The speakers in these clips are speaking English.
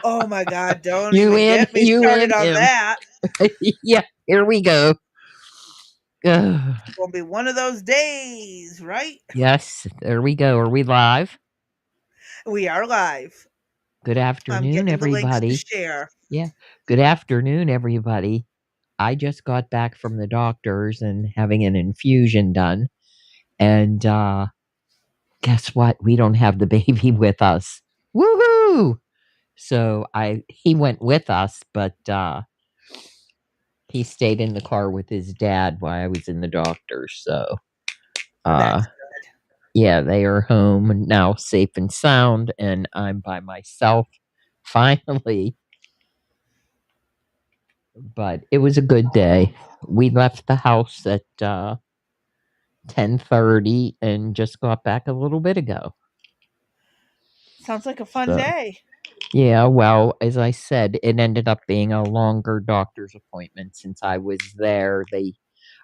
Oh my God, don't You even and get me you started and on him. that. Yeah, here we go. Ugh. It's gonna be one of those days, right? Yes, there we go. Are we live? We are live. Good I'm afternoon, getting the links to everybody. share. Yeah. Good afternoon, everybody. I just got back from the doctor's and having an infusion done. And guess what? We don't have the baby with us. Woohoo! So he went with us, but he stayed in the car with his dad while I was in the doctor's. So That's yeah, they are home now, safe and sound, and I'm by myself finally. But it was a good day. We left the house at 10:30 and just got back a little bit ago. sounds like a fun So day. yeah, well, as I said, it ended up being a longer doctor's appointment since I was there. I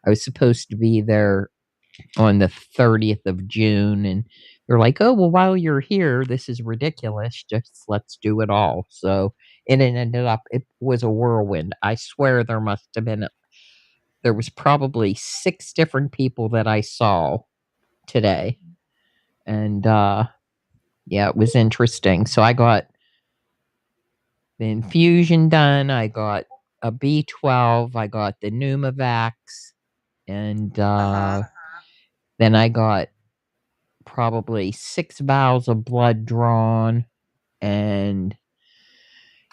was supposed to be there on the 30th of June, and they're like, "Oh, well, while you're here, this is ridiculous. Just let's do it all." So and it ended up it was a whirlwind. I swear there was probably 6 different people that I saw today. And yeah, it was interesting. So I got the infusion done, I got a B12, I got the Pneumavax, and Uh-huh. then I got probably 6 vials of blood drawn, and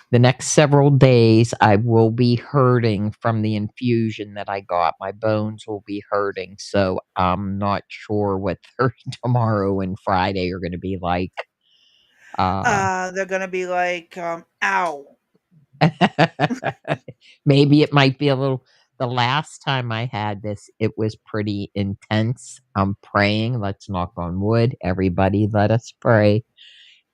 the next several days I will be hurting from the infusion that I got. My bones will be hurting, so I'm not sure what tomorrow and Friday are gonna be like. They're gonna be like, ow. Maybe it might be a little the last time I had this, it was pretty intense. I'm praying, let's knock on wood. Everybody let us pray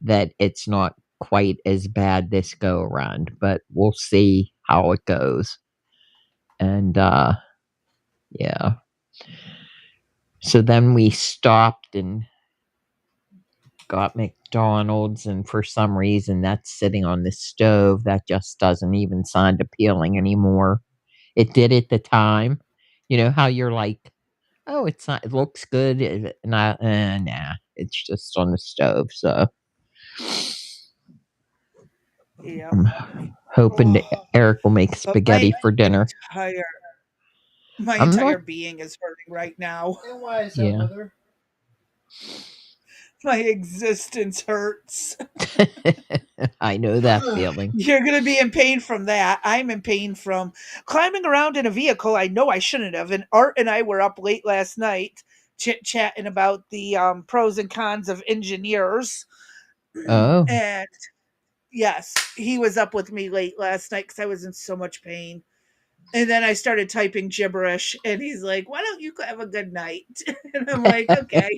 that it's not quite as bad this go around, but we'll see how it goes. And yeah. So then we stopped and got McDonald's, and for some reason that's sitting on the stove. That just doesn't even sound appealing anymore. It did at the time. You know how you're like, oh, it's not. It looks good. Not, nah. It's just on the stove. So Yep. I'm hoping that Oh, Eric will make but my spaghetti for dinner. entire my I'm not. entire being is hurting right now. And why is that, Yeah. mother? My existence hurts. I know that feeling. You're going to be in pain from that. I'm in pain from climbing around in a vehicle I know I shouldn't have. And Art and I were up late last night chit chatting about the pros and cons of engineers. Oh, And yes, he was up with me late last night because I was in so much pain. And then I started typing gibberish, and he's like, "Why don't you have a good night?" And I'm like, "Okay."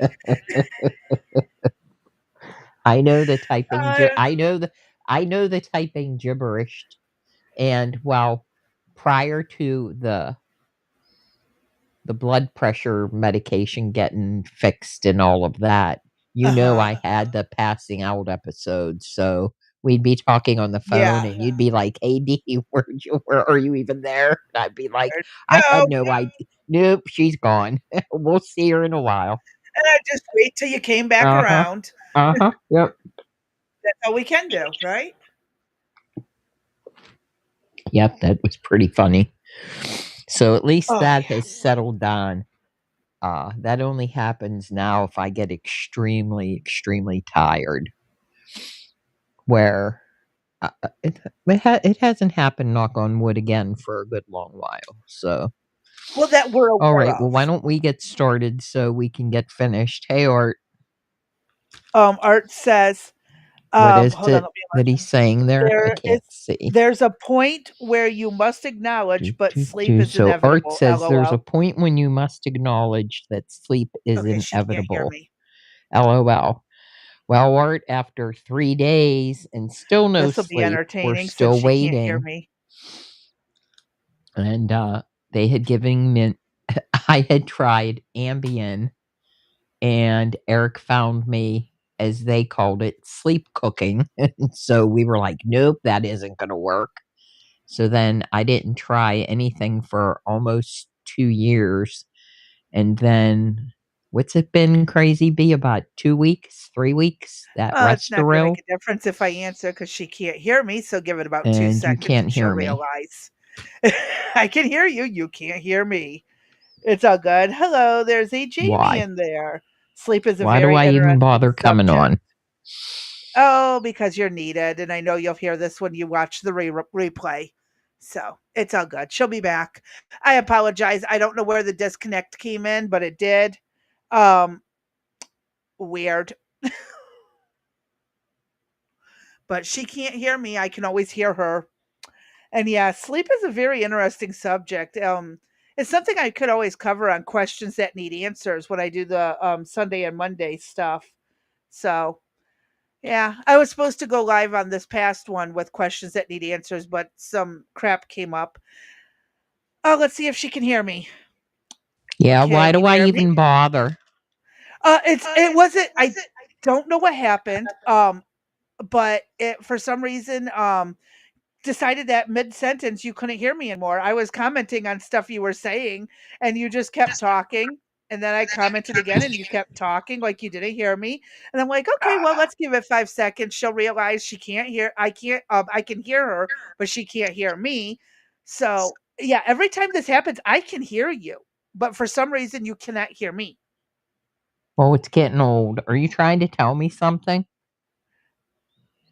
I know the typing. Uh, I know the typing gibberish. And well, prior to the blood pressure medication getting fixed and all of that, uh-huh. I had the passing out episodes. So we'd be talking on the phone Yeah. and you'd be like, "Hey D, where are you even there?" And I'd be like, "I No. had no idea. Nope, she's gone. We'll see her in a while." And I just wait till you came back Uh-huh. around. Uh-huh. Yep. That's all we can do, right? Yep, that was pretty funny. So at least Oh, that yeah. has settled down. That only happens now if I get extremely, extremely tired. Where it hasn't happened, knock on wood, again for a good long while. So, Well, that we're all aware right. Well, why of. don't we get started so we can get finished? Hey, Art, Art says, what is hold on, it let me that he's saying there? I there is can't see. there's a point where you must acknowledge, but sleep is So Art inevitable. says there's a LOL. point when you must acknowledge that sleep is Okay, she can't hear inevitable. me. LOL. Well, Art, after 3 days and still no This will be sleep, we're entertaining since still she can't hear waiting. me. And they had given me, I had tried Ambien, and Eric found me as they called it, sleep cooking. So we were like, nope, that isn't going to work. So then I didn't try anything for almost 2 years. And then what's it been crazy be about 2 weeks, 3 weeks? That It's not gonna make Restoril, a difference if I answer because she can't hear me, so give it about 2 and you seconds can't and she'll hear me. realize. I can hear you, you can't hear me. It's all good. Hello, there's a Jamie Why? in there. Sleep is a Why do very I even interesting bother coming subject. on? Oh, because you're needed, and I know you'll hear this when you watch the replay. So it's all good. She'll be back. I apologize. I don't know where the disconnect came in, but it did. Um, weird. But she can't hear me. I can always hear her. And yeah, sleep is a very interesting subject. It's something I could always cover on questions that need answers when I do the Sunday and Monday stuff. So yeah, I was supposed to go live on this past one with questions that need answers, but some crap came up. Oh, let's see if she can hear me. Yeah, why Can you do I hear me? even bother? It wasn't. I don't know what happened. But it for some reason decided that mid sentence you couldn't hear me anymore. I was commenting on stuff you were saying, and you just kept talking. And then I commented again, and you kept talking like you didn't hear me. And I'm like, okay, well, let's give it 5 seconds. She'll realize she can't hear. I can't. I can hear her, but she can't hear me. So yeah, every time this happens, I can hear you, but for some reason, you cannot hear me. Oh, it's getting old. Are you trying to tell me something?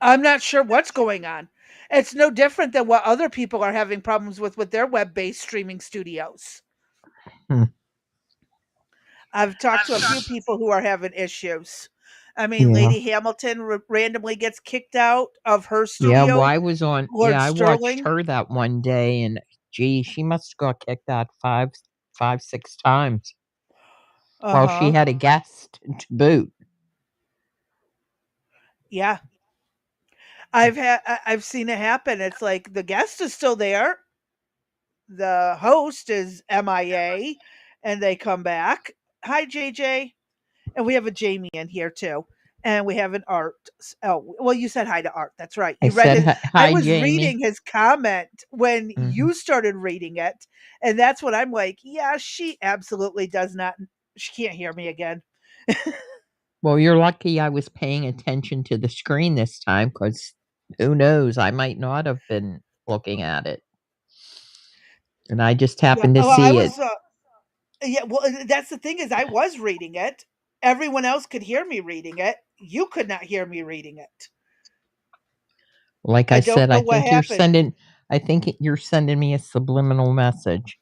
I'm not sure what's going on. It's no different than what other people are having problems with their web-based streaming studios. Hmm. I've talked to a few people who are having issues. I mean, Yeah. Lady Hamilton randomly gets kicked out of her Yeah, well, studio. I was on Lord yeah, I watched Sterling. her that one day, and gee, she must have got kicked out 6 times. While she Uh-huh. had a guest to boot. Yeah. I've seen it happen. It's like the guest is still there. The host is MIA and they come back. Hi JJ. And we have a Jamie in here too. And we have an Art. Oh, well, you said hi to Art. That's right. I You read said, his. I Hi, was Jamie." reading his comment when Mhm. you started reading it, and that's what I'm like. Yeah, she absolutely does not. She can't hear me again. Well, you're lucky I was paying attention to the screen this time, because who knows, I might not have been looking at it, and I just Yeah. happened to Well, I see it. was. Yeah. Well, that's the thing is, I was reading it. Everyone else could hear me reading it. You could not hear me reading it. Like I I don't said, know what happened. I think you're sending me a subliminal message.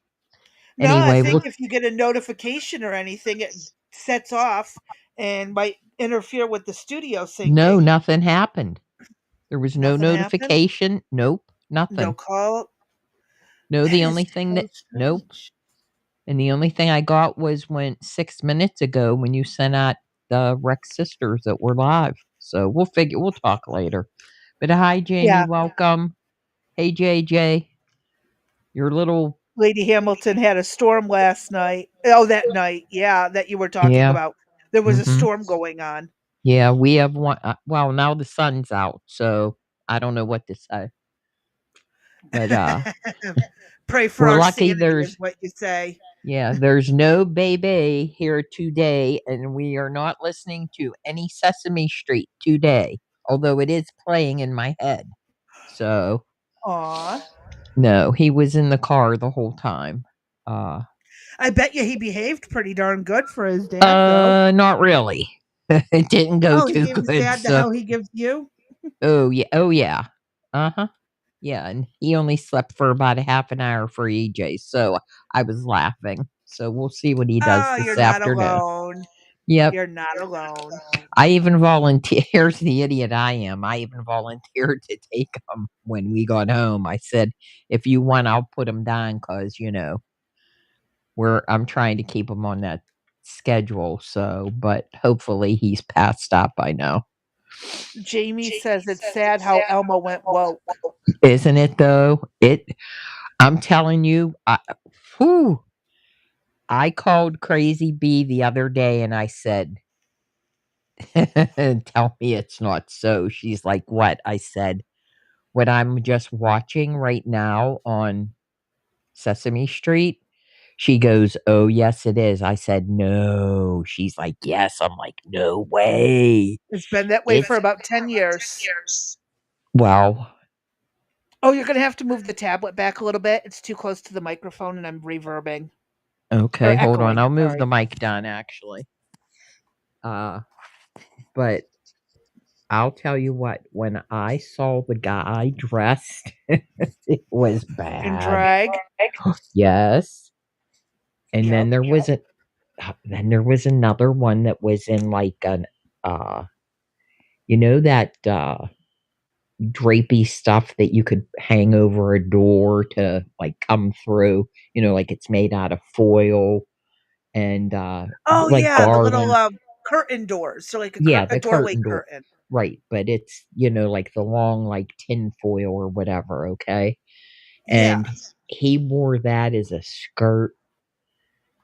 No, I Anyway, think we'll if you get a notification or anything, it sets off and might interfere with the studio no, syncing. nothing happened. There was no Nothing happened. notification. Nope, No nothing. call. No, That the is only thing so that nope. strange. And the only thing I got was when 6 minutes ago when you sent out the Rex sisters that were live. So we'll talk later. But hi Jamie, Yeah, welcome. Hey JJ, your little Lady Hamilton had a storm last night. Oh, that night. Yeah, that you were talking yeah. about. There was a Mhm. storm going on. Yeah, we have one well, now the sun's out, so I don't know what to say. But Pray for we're our lucky sanity, is what you say. there's no baby here today, and we are not listening to any Sesame Street today, although it is playing in my head. So, Aw. no, he was in the car the whole time. Uh, I bet you he behaved pretty darn good for his dad, though. not really. It didn't go Oh, he too gave his good. dad the So, hell he gives you? oh yeah, uh huh, yeah, and he only slept for about a half an hour for EJ, so I was laughing. So we'll see what he does Oh, you're this not afternoon. alone. Yep, You're not alone. I even volunteered. Here's the idiot I am. I even volunteered to take him when we got home. I said, if you want, I'll put him down because, I'm trying to keep him on that schedule. So, but hopefully he's passed out by now. Jamie says it's sad how Elmo went woke. Isn't it though? I'm telling you, whew, I called Crazy B the other day and I said, Tell me it's not so. She's like, "What?" I said, "What I'm just watching right now on Sesame Street." She goes, "Oh, yes, it is." I said, "No." She's like, "Yes." I'm like, "No way." It's been that way for about 10 years. Well, Oh, you're going to have to move the tablet back a little bit. It's too close to the microphone and I'm reverbing or okay, hold on. echoing. I'll move the Sorry. mic down actually. Uh, but I'll tell you what, when I saw the guy dressed, it was In bad. drag. Yes. And Yep. then there was another one that was in like an you know that drapey stuff that you could hang over a door to like come through, like it's made out of foil and Oh, like yeah. The little garland. curtain doors. So, like Yeah, a the doorway curtain door. curtain. Right, but it's, like the long like tin foil or whatever, okay? And Yes. he wore that as a skirt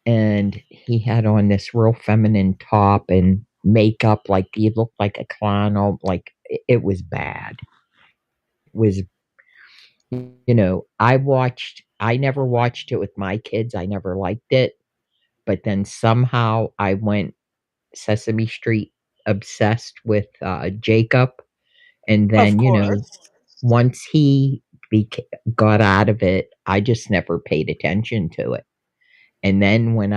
and he had on this real feminine top and makeup like he looked like a clown, like it was bad. It was I never watched it with my kids. I never liked it. But then somehow I went Sesame Street obsessed with Jacob. And Of then, course. once he got out of it, I just never paid attention to it. And then when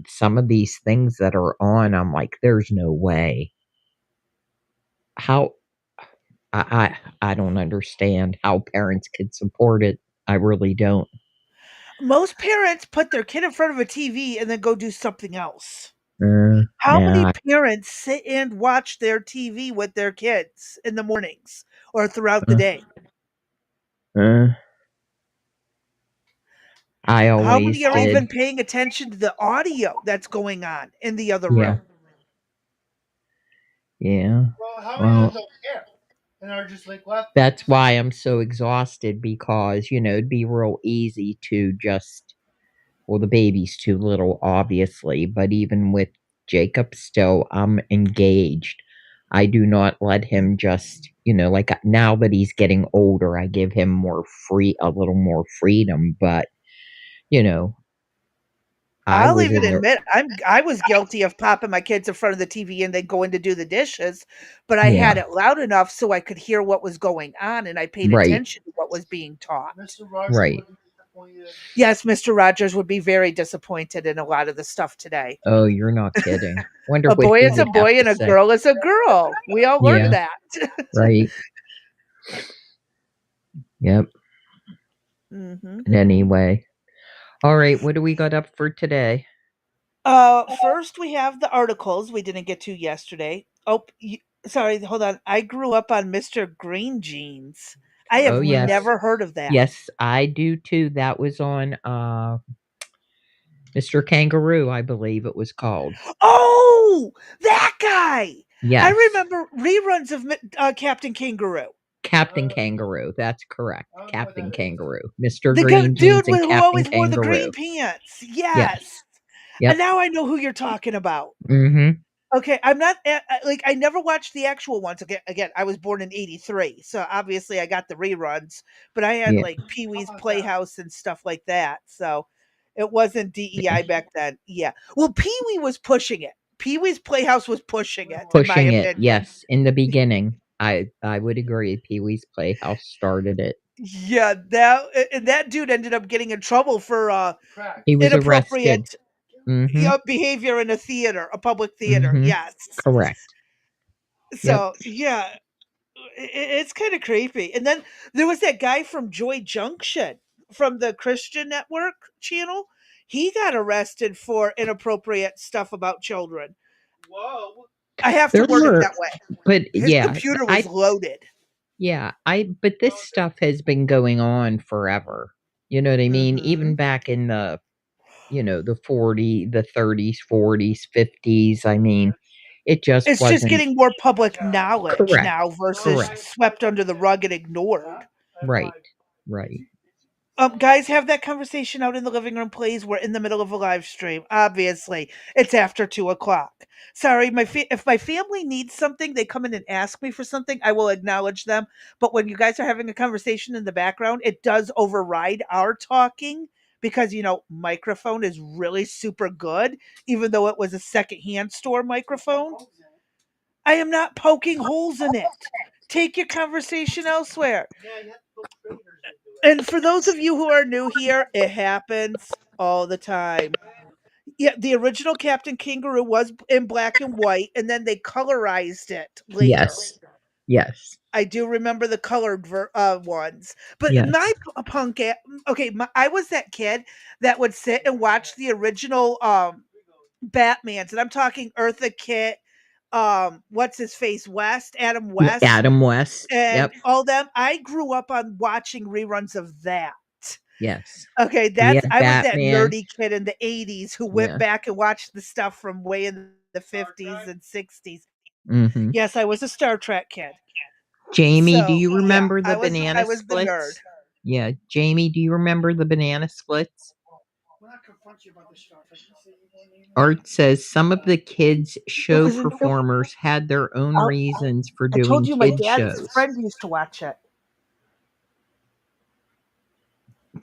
some of these things that are on, I'm like, there's no way. How I don't understand how parents could support it. I really don't. Most parents put their kid in front of a TV and then go do something else. How many Yeah. parents sit and watch their TV with their kids in the mornings or throughout the Uh, day? uh, I How always many are did. even paying attention to the audio that's going on in the other Yeah. room? Yeah. Well, how many of Well, them don't care and are just like left? that's why I'm so exhausted because, it'd be real easy to just, well, the baby's too little, obviously, but even with Jacob still, I'm engaged. I do not let him just, like now that he's getting older, I give him a little more freedom, but, you know, I I'll was even in there. admit I was guilty of popping my kids in front of the TV and then going to do the dishes, but I Yeah, had it loud enough so I could hear what was going on and I paid right, attention to what was being taught. Mr. Rogers right. would be disappointed. Yes, Mr. Rogers would be very disappointed in a lot of the stuff today. Oh, you're not kidding. Wonder A what boy he is a would have boy to and a say. girl is a girl. We all learned Yeah, that. right. Yep. Mhm. Anyway. All right, what do we got up for today? First we have the articles we didn't get to yesterday. Oh, sorry, hold on. I grew up on Mr. Green Jeans. I Oh, have yes. never heard of that. Yes, I do too. That was on Mr. Kangaroo, I believe it was called. Oh, that guy! I Yes. remember reruns of Captain Kangaroo. Captain Kangaroo. That's correct. I don't know what Captain that is. Kangaroo. Mr. The Green dude Jeans and who Captain always wore the green Kangaroo. pants. Yes. Yes. And Yep. now I know who you're talking about. Mhm. Okay, I'm not like I never watched the actual ones. Again, I was born in '83, so obviously I got the reruns. But I had Yeah. like Pee How Wee's about that? Playhouse and stuff like that. So it wasn't Yeah. DEI back then. Yeah. Well, Pee Wee was pushing it. Pee Wee's Playhouse was pushing it, in my Pushing it. opinion. Yes, in the beginning. I would agree. Pee-wee's Playhouse started it. Yeah, that dude ended up getting in trouble for Crack. He was arrested. inappropriate Mhm. behavior in a theater, a public theater. Mhm. Yes. Correct. Yep. So yeah, it's kind of creepy. And then there was that guy from Joy Junction from the Christian Network channel. He got arrested for inappropriate stuff about children. Whoa. I have to There word it were that way. but His yeah, computer was I loaded. but this stuff has been going on forever. You know what I mean? Even Hmm. back in the 30s, 40s, 50s. I mean, it just It's just wasn't getting more public Yeah. knowledge correct. now versus Correct. swept under the rug and ignored. That's Right. why. Right. Guys, have that conversation out in the living room, please. We're in the middle of a live stream. Obviously, it's after 2 o'clock. Sorry, if my family needs something, they come in and ask me for something. I will acknowledge them. But when you guys are having a conversation in the background, it does override our talking because microphone is really super good, even though it was a secondhand store microphone. I am not poking holes in it. Take your conversation elsewhere. Yeah, you have to put fingers into it. And for those of you who are new here, it happens all the time. Yeah, the original Captain Kangaroo was in black and white, and then they colorized it later. Yes. Yes. I do remember the colored ones. But my Yes. okay, I was that kid that would sit and watch the original Batmans, and I'm talking Eartha Kitt, what's his face, Adam West, Adam West. and Yep. all them. I grew up on watching reruns of that. Yes. Okay, We that's had I was that Batman. nerdy kid in the '80s who went Yeah. back and watched the stuff from way in the '50s and '60s. Hmm. Yes, I was a Star Trek kid. Jamie, do So, you yeah, remember the I banana was the nerd. splits? Yeah. Jamie, do you remember the banana splits? When I confront you about this stuff, I didn't say you weren't even. Art says some of the kids' It show was performers had their own I reasons for I told doing you my kid dad's shows. friend used to watch it.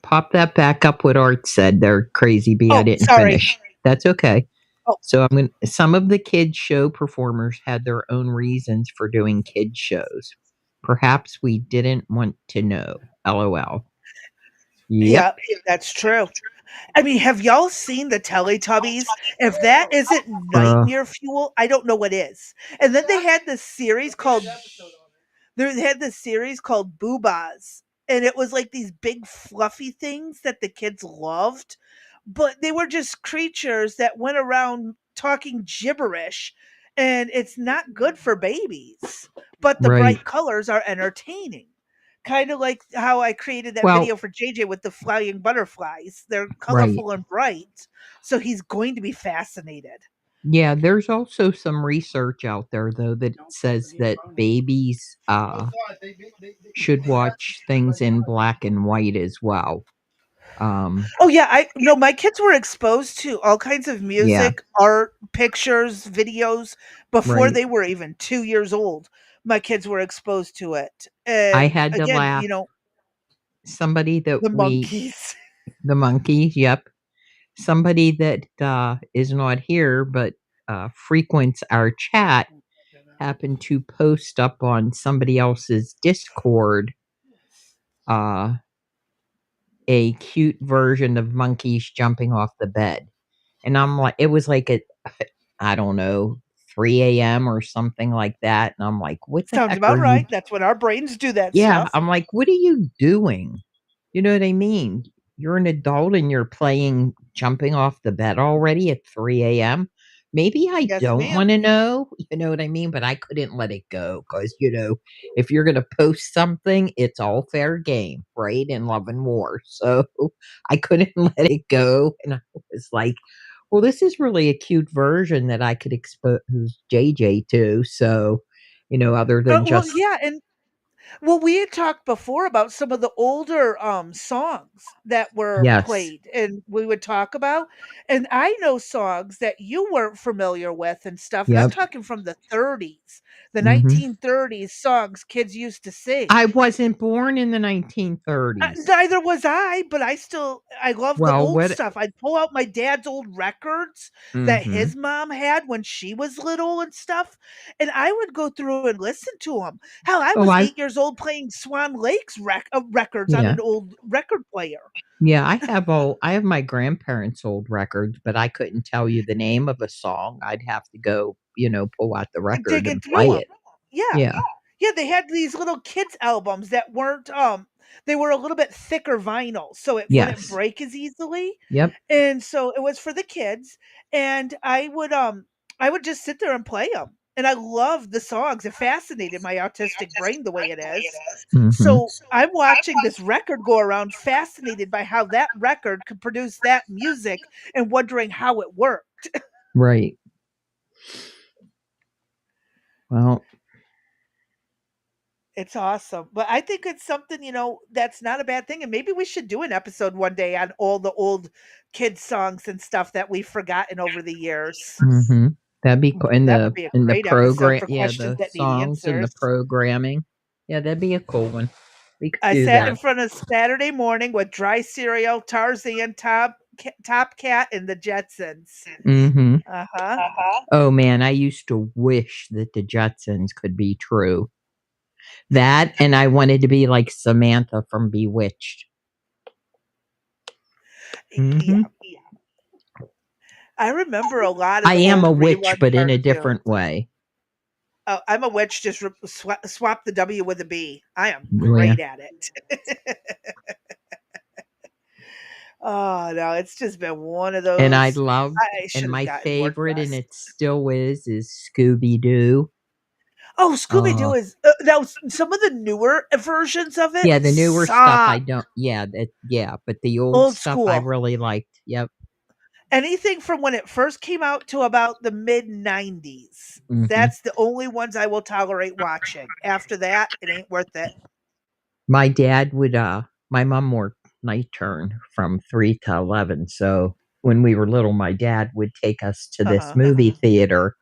Pop that back up what Art said there, Crazy Bee. I Oh, didn't sorry. finish. That's okay. Oh, So some of the kid show performers had their own reasons for doing kid shows. Perhaps we didn't want to know. LOL. Yep. yeah, that's true. I mean, have y'all seen the Teletubbies? If that isn't Uh, nightmare fuel, I don't know what is. And then they had this series They did called an episode on it. they had this series called Boobas, and it was like these big fluffy things that the kids loved, but they were just creatures that went around talking gibberish, and it's not good for babies. But the right. bright colors are entertaining. Kind of like how I created that Well, video for JJ with the flying butterflies. They're right. colorful and bright, so he's going to be fascinated. Yeah, there's also some research out there though that Don't says forget that phone. babies Oh God, should they have some watch shit things like in that. black and white as well. Um, Oh yeah, I no, my kids were exposed to all kinds of yeah, music, art, pictures, videos before right. they were even 2 years old. My kids were exposed to it. I And had to again, laugh. Somebody that the monkeys. the monkey, yep. Somebody that is not here but frequents our chat happened to post up on somebody else's Discord uh, a cute version of monkeys jumping off the bed. And I'm like, it was like at, I don't know, 3 a.m. or something like that. And I'm like, what the Sounds heck are about you? right. That's when our brains do that Yeah. stuff. I'm like, what are you doing? You know what I mean? You're an adult and you're playing jumping off the bed already at 3 a.m. Maybe I Yes, don't want ma'am. to know, you know what I mean? But I couldn't let it go because, if you're going to post something, it's all fair game, right? In love and war. So I couldn't let it go. And I was like, well, this is really a cute version that I could expose JJ to. So, other than Well, just, yeah, and well, we had talked before about some of the older songs that were yes, played and we would talk about. And I know songs that you weren't familiar with and stuff. And I'm yep. talking from the 30s, the Hmm. 1930s songs kids used to sing. I wasn't born in the 1930s. Neither was I, but I love the Well, old what stuff. I'd pull out my dad's old records that mhm. his mom had when she was little and stuff, and I would go through and listen to them. Hell, I Oh, was 8 years old playing Swan Lake's records on yeah. an old record player. Yeah, I have my grandparents' old records, but I couldn't tell you the name of a song. I'd have to go, pull out the record Digging and through play them. it. Yeah. Yeah. Yeah, they had these little kids albums that weren't they were a little bit thicker vinyl, so it wouldn't Yes. break as easily. Yep. And so it was for the kids, and I would just sit there and play them. And I loved the songs. It fascinated my autistic brain the way it is. Mhm. So I'm watching this record go around, fascinated by how that record could produce that music and wondering how it worked. Right. Well, It's awesome. But I think it's something, that's not a bad thing. And maybe we should do an episode one day on all the old kids songs and stuff that we've forgotten over the years. Mhm. That'd be cool. That would be a In the great episode program, for yeah, questions the that need songs and the answers. programming. Yeah, that'd be a cool one. We could I do sat in that. front of Saturday morning with dry cereal, Tarzan, Top Cat, and the Jetsons. Mhm. Uh huh. Oh man, I used to wish that the Jetsons could be true. That and I wanted to be like Samantha from Bewitched. Yeah. Mhm. I remember a lot of I the am old a witch, rerun but in a cartoons. different way. Oh, I'm a witch. Just swap the W with a B. I am Yeah. great at it. Oh no, it's just been one of And I those. loved I and should have my gotten more favorite, and dressed. it still is Scooby Doo. Oh, Scooby Uh, Doo is now some of the newer versions of it yeah, the newer stuff I suck. don't yeah, but the old Old stuff I school. really liked. Yep. Anything from when it first came out to about the mid 90s. Mhm. That's the only ones I will tolerate watching. After that, it ain't worth it. My dad would my mom worked night turn from 3 to 11, so when we were little, my dad would take us to this Uh-huh. movie theater,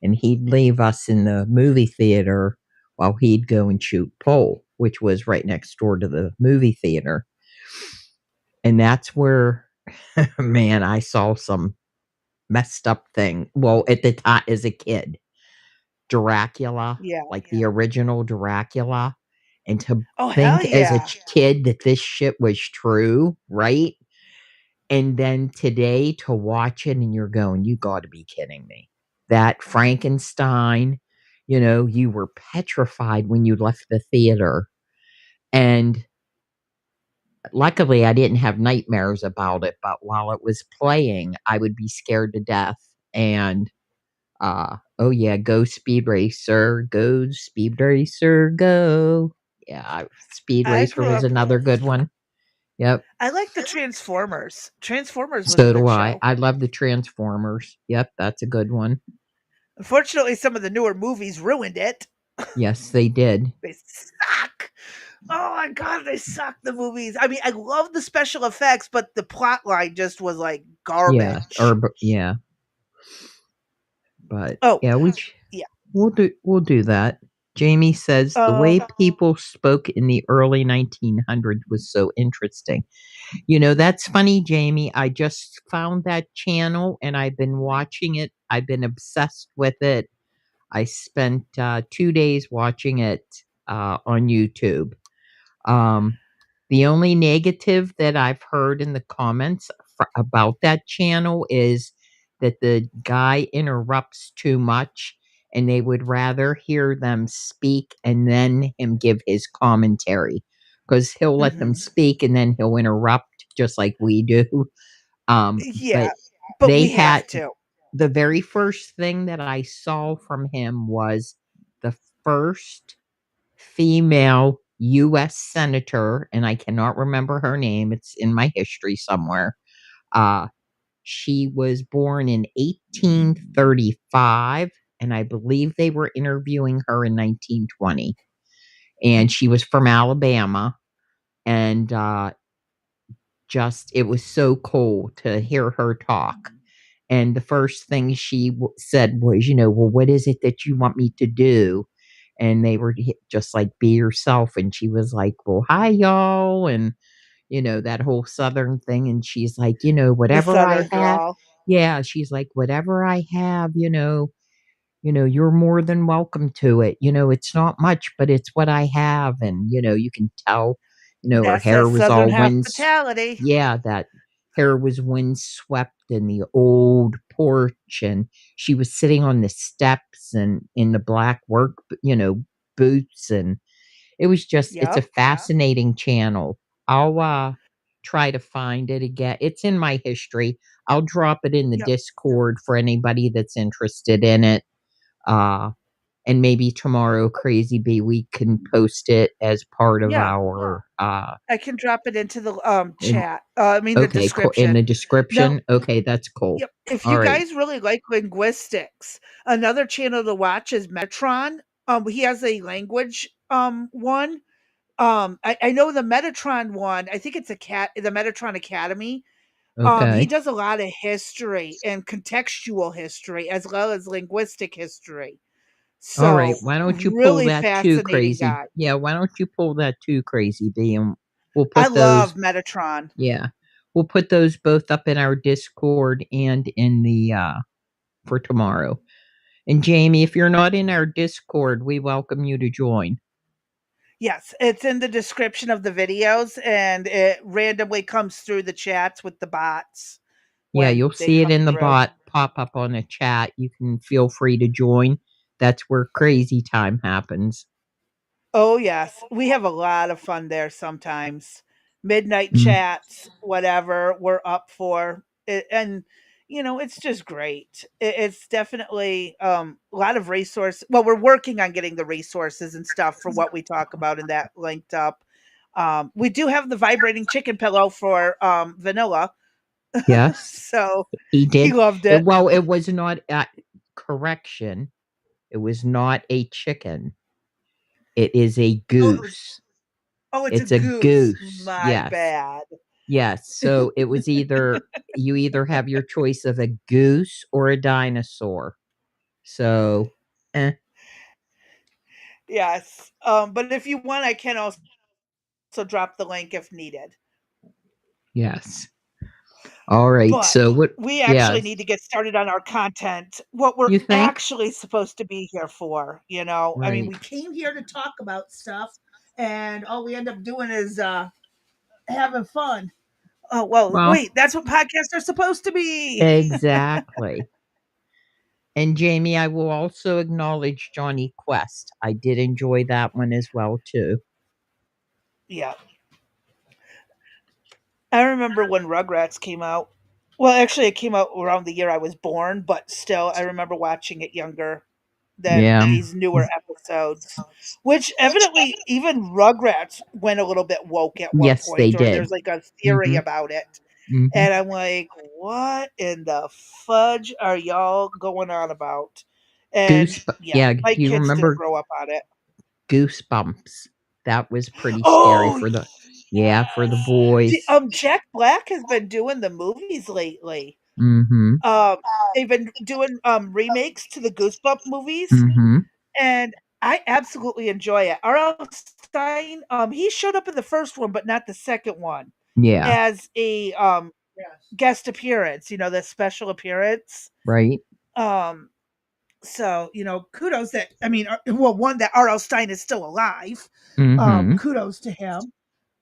and he'd leave us in the movie theater while he'd go and shoot pool, which was right next door to the movie theater. And that's where, man, I saw some messed up thing. Well, at the time as a kid, Dracula, Yeah. like the original Dracula, and to Oh, hell think as a yeah. kid that this shit was true, right? And then today to watch it and you're going, "You gotta be kidding me." That Frankenstein, you were petrified when you left the theater, and luckily, I didn't have nightmares about it, but while it was playing, I would be scared to death, and, oh, yeah, go Speed Racer, go. Yeah, Speed I Racer grew was up another good one. Yep. I like the Transformers. Transformers was a So do good I. show. I love the Transformers. Yep, that's a good one. Unfortunately, some of the newer movies ruined it. Yes, they did. They suck. Oh my god, they suck, the movies. I mean, I love the special effects, but the plot line just was like Yeah, garbage. yeah, but, Oh, yeah, yeah. we'll do that. Jamie says, "The way Um, people spoke in the early 1900s was so interesting." That's funny, Jamie. I just found that channel and I've been watching it. I've been obsessed with it. I spent 2 days watching it on YouTube. Um, the only negative that I've heard in the comments about that channel is that the guy interrupts too much and they would rather hear them speak and then him give his commentary because he'll let them mhm. speak and then he'll interrupt just like we do. Yeah, But but they we had have to. the very first thing that I saw from him was the first female US senator, and I cannot remember her name, it's in my history somewhere. Uh, she was born in 1835, and I believe they were interviewing her in 1920, and she was from Alabama, and, just it was so cool to hear her talk, and the first thing she said was, "Well, what is it that you want me to do?" And they were just like, "Be yourself." And she was like, "Well, hi, y'all." And, that whole Southern thing. And she's like, The "Whatever I Southern have." drawl. Yeah. She's like, "Whatever I have, you're more than welcome to it. It's not much, but it's what I have." And, you can tell, her That's that hair was Southern all hospitality. yeah, that hair was windswept in the old porch, and she was sitting on the steps and in the black boots, and it was just it's a Yep, fascinating channel. I'll, try to find it again. It's in my history. I'll drop it in the yep, Discord for anybody that's interested in it, uh, and maybe tomorrow, Crazy Bee, we can post it as part of yeah. our, I can drop it into the, in chat, I mean, the okay, cool. In the description. Now description? Okay, that's cool. yep, if you Alright. guys really like linguistics, another channel to watch is Metron. He has a language one. I know the Metatron one. I think it's the Metatron Academy. He Okay. does a lot of history and contextual history as well as linguistic history. All right. So Why don't you pull really that too fascinating crazy? guy. Yeah. Why don't you pull that too crazy, B? And we'll I put love those. Metatron. Yeah. We'll put those both up in our Discord and in the for tomorrow. And Jamie, if you're not in our Discord, we welcome you to join. Yes, it's in the description of the videos, and it randomly comes through the chats with the bots Yeah, when you'll they see it come in the through. bot pop up on the chat. You can feel free to join. That's where crazy time happens. Oh, yes. We have a lot of fun there sometimes. Midnight Mm. chats, whatever we're up for. And, it's just great. It's definitely a lot of resource. Well, we're working on getting the resources and stuff for what we talk about and that linked up. We do have the vibrating chicken pillow for vanilla. Yes, So he he did. loved it. Well, it was not correction. It was not a chicken. It is a Oh, goose. oh, it's a It's a goose. goose. My Yes. bad. Yes. So it was either you either have your choice of a goose or a dinosaur. So, eh, Yes. But if you want, I can also drop the link if needed. yes. All right. But So what? we actually Yes. need to get started on our content, what we're You think? actually supposed to be here for. I mean, Right. we came here to talk about stuff, and all we end up doing is having fun. Oh, well, Well, wait, that's what podcasts are supposed to be. exactly. And Jamie, I will also acknowledge Johnny Quest. I did enjoy that one as well too. Yeah. I remember when Rugrats came out. Well, actually, it came out around the year I was born, but still, I remember watching it younger than Yeah. these newer episodes, which evidently even Rugrats went a little bit woke at one Yes, they point, or did. there's like a theory Mhm. about it. Mhm. And I'm like, what in the fudge are y'all going on about? And yeah, Yeah, my do you kids didn't remember grow up on it. Goosebumps? That was pretty scary Oh, for the yes. boys. Jack Black has been doing the movies lately. Mhm. Um, they've been doing remakes to the Goosebump movies, Mhm. and I absolutely enjoy it. R.L. Stein, he showed up in the first one, but not the second one, Yeah, as a Yes. guest appearance. The special appearance. right? Um, so kudos that well, one that R.L. Stein is still alive. Mhm. Kudos to him,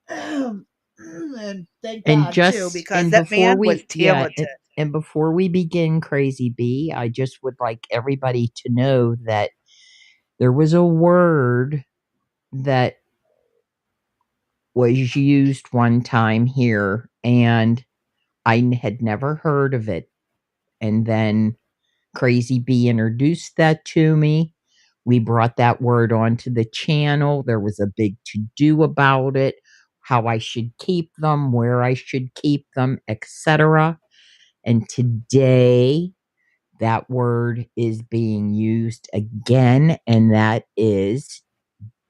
and thank And God too, just because and that before man was we yeah, talented. and before we begin Crazy B, I just would like everybody to know that there was a word that was used one time here, and had never heard of it. And then Crazy B introduced that to me. We brought that word onto the channel. There was a big to do about it, how I should keep them, where I should keep them, etc. And today, that word is being used again, and that is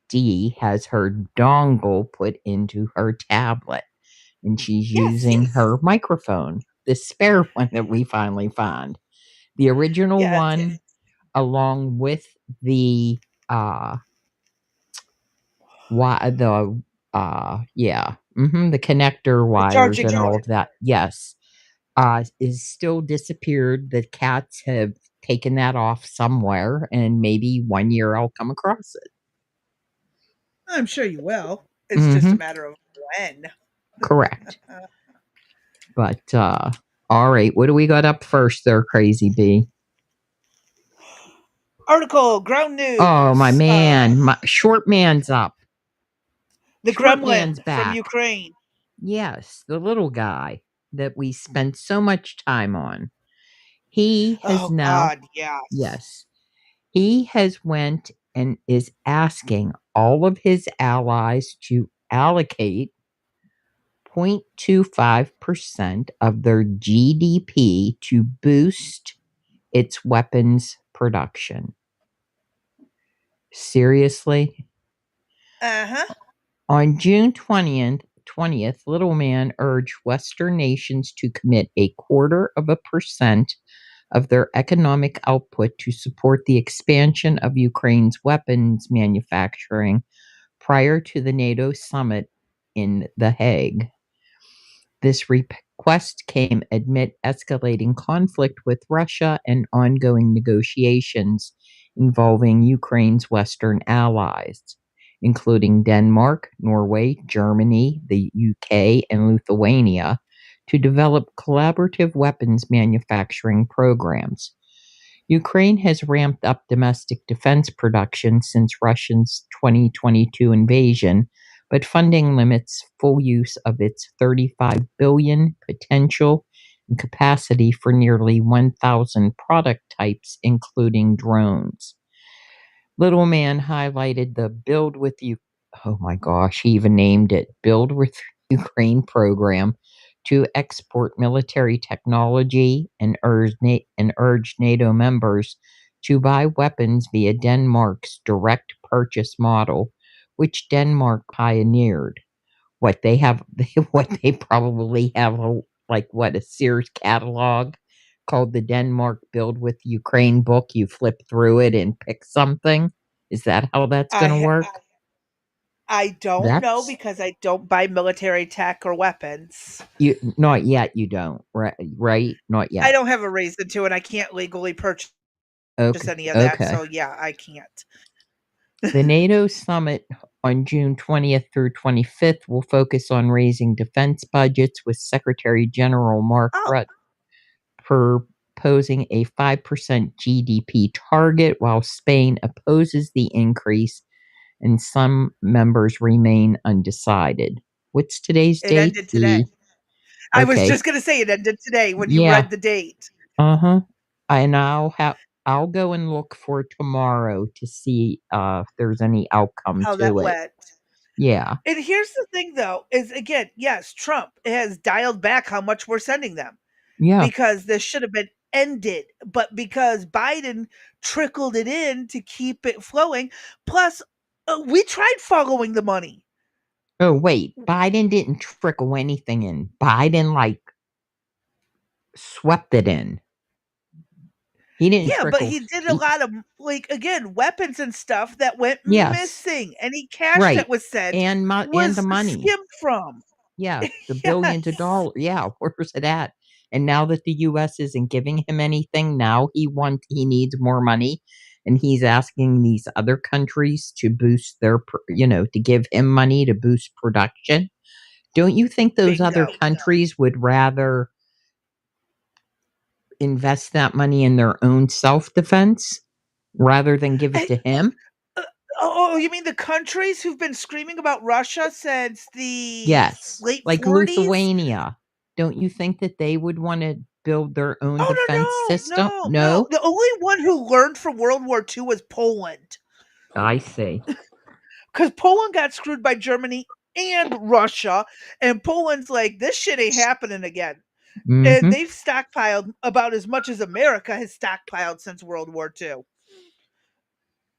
Dee has her dongle put into her tablet, and she's Yes, using yes, her microphone, the spare one that we finally found. The original yes. one, along with the the connector The wires charging and all cord. of that, yes, is still disappeared. The cats have taken that off somewhere, and maybe one year I'll come across it. I'm sure you will. It's just a Mhm. matter of when. Correct. But, all right, what do we got up first there, Crazy B? Article, ground Oh, my news. man, my short man's up. The Short man's Gremlin from back. Ukraine. Yes, the little guy that we spent so much time on. He has Oh now God, yes. yes, he has went and is asking all of his allies to allocate 0.25% of their GDP to boost its weapons production. Seriously? Uh-huh. On June 20th, Little Man urged Western nations to commit 0.25% of their economic output to support the expansion of Ukraine's weapons manufacturing prior to the NATO summit in The Hague. This request came amid escalating conflict with Russia and ongoing negotiations involving Ukraine's Western allies, including Denmark, Norway, Germany, the UK, and Lithuania, to develop collaborative weapons manufacturing programs. Ukraine has ramped up domestic defense production since Russia's 2022 invasion, but funding limits full use of its 35 billion potential and capacity for nearly 1,000 product types, including drones. Little Man highlighted the Build with You. Oh my gosh, he even named it Build with Ukraine program to export military technology and urged NATO members to buy weapons via Denmark's direct purchase model, which Denmark pioneered. What they have, what they probably have, like what a Sears catalog called the Denmark Build with Ukraine book. You flip through it and pick something. Is that how that's going to I work? I don't know That's because I don't buy military tech or weapons. you. Not yet. You don't. Right. Right. Not I yet. don't have a reason to, and I can't legally purchase Okay. any of that. Okay. So yeah, I can't. The NATO summit on June 20th through 25th will focus on raising defense budgets, with Secretary General Mark Oh, Rutte proposing a 5% GDP target, while Spain opposes the increase and some members remain undecided. What's today's it date? ended today. The I was okay. just gonna say it ended today when you Yeah. read the date. Uh-huh. And I'll go and look for tomorrow to see if there's any outcome How that to it. went. Yeah. And here's the thing though, is again, yes, Trump has dialed back how much we're sending them Yeah. because this should have been ended, but because Biden trickled it in to keep it flowing, plus we tried following the money. Oh, wait. Biden didn't trickle anything in. Biden like swept it in. He didn't Yeah, but trickle. he did a He lot of like again, weapons and stuff that went yes. missing. Any cash that Right. was sent And the was money. skimmed from. Yeah, the billions of Yes. dollars. Yeah, where's it at? And now that the US isn't giving him anything, now he needs more money, and he's asking these other countries to boost to give him money to boost production. Don't you think those other Bingo. countries would rather invest that money in their own self-defense rather than give it Eh, to him? uh, oh, you mean the countries who've been screaming about Russia since the Yes, late like 40s? Lithuania. Don't you think that they would wanna build their own defense Oh, no, system? no, no. No? The only one who learned from World War II was Poland. I see. Because Poland got screwed by Germany and Russia, and Poland's like, this shit ain't happening again. And Mhm. they've stockpiled about as much as America has stockpiled since World War II.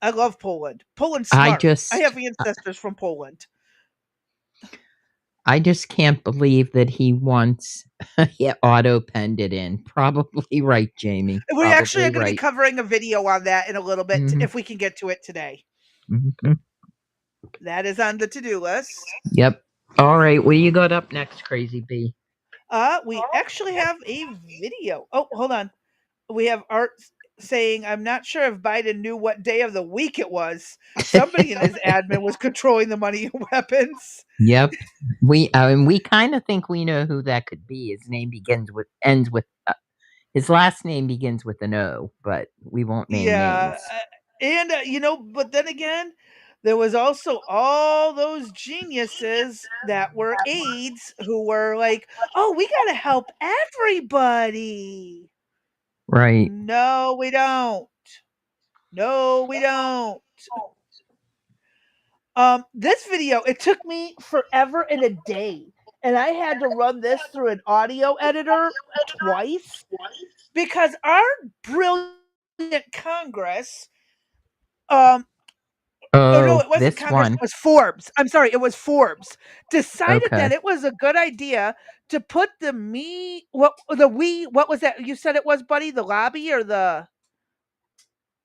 I love Poland. Poland's I smart. I just have ancestors from Poland. I just can't believe that he wants yeah, auto-penned it in. Probably right, Jamie. We actually Probably are going to be right. covering a video on that in a little bit Mhm. if we can get to it today. Mhm. That is on the to-do list. Yep. Alright, what do you got up next, Crazy B? We actually have a video. Oh, hold on. We have Art saying, I'm not sure if Biden knew what day of the week it was. Somebody in his admin was controlling the money and weapons. Yep. We kinda think we know who that could be. His name begins with ends with his last name begins with an O, but we won't name Yeah. names. And, but then again, there was also all those geniuses that were aides who were like, oh, we got to help everybody. Right. No, we don't. No, we don't. This video, it took me forever and a day. And I had to run this through an audio editor twice because our brilliant Congress um Oh no, Oh, it wasn't this Congress. one. It was Forbes. I'm sorry, it was Forbes. Decided Okay. that it was a good idea to put the me what was that? You said it was, buddy, the lobby or the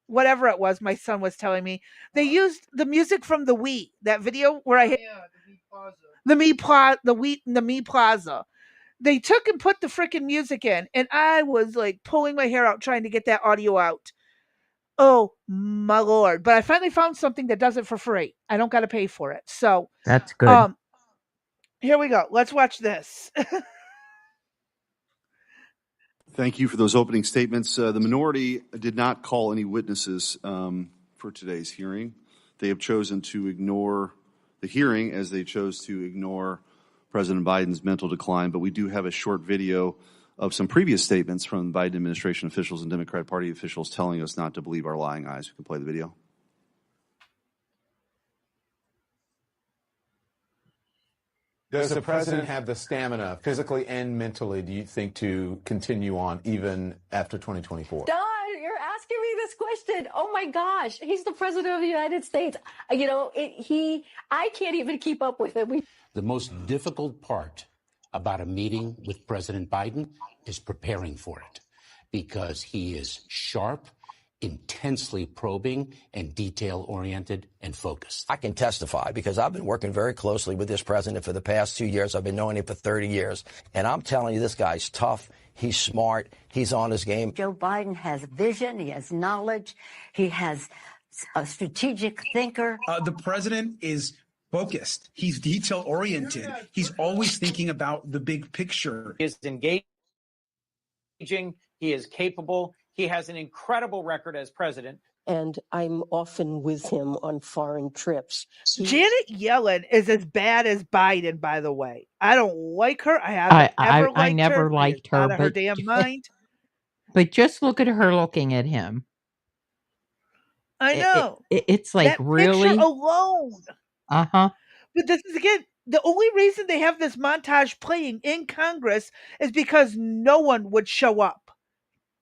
whatever it was. My son was telling me they used the music from the Wii. That video where I hit the Me Plaza. They took and put the freaking music in, and I was like pulling my hair out trying to get that audio out. Oh my lord! But I finally found something that does it for free. I don't got to pay for it. So, That's good. um, here we go. Let's watch this. Thank you for those opening statements. The minority did not call any witnesses for today's hearing. They have chosen to ignore the hearing as they chose to ignore President Biden's mental decline. But we do have a short video of some previous statements from Biden administration officials and Democratic Party officials telling us not to believe our lying eyes. We can play the video. Does the president have the stamina, physically and mentally, do you think, to continue on even after 2024? Don, you're asking me this question. Oh my gosh, he's the president of the United States. You know, I can't even keep up with him. The most difficult part about a meeting with President Biden is preparing for it, because he is sharp, intensely probing, and detail-oriented and focused. I can testify because I've been working very closely with this president for the past 2 years. I've been knowing him for 30 years. And I'm telling you, this guy's tough. He's smart. He's on his game. Joe Biden has vision. He has knowledge. He has a strategic thinker. The president is focused. He's detail-oriented. He's always thinking about the big picture. He is engaging. He is capable. He has an incredible record as president. And I'm often with him on foreign trips. Janet Yellen is as bad as Biden, by the way. I don't like her. I haven't ever liked her. I never liked her. Out of her damn mind. But just look at her looking at him. I know. It's like, that really? Picture alone. Uh-huh. But this is, again, the only reason they have this montage playing in Congress is because no one would show up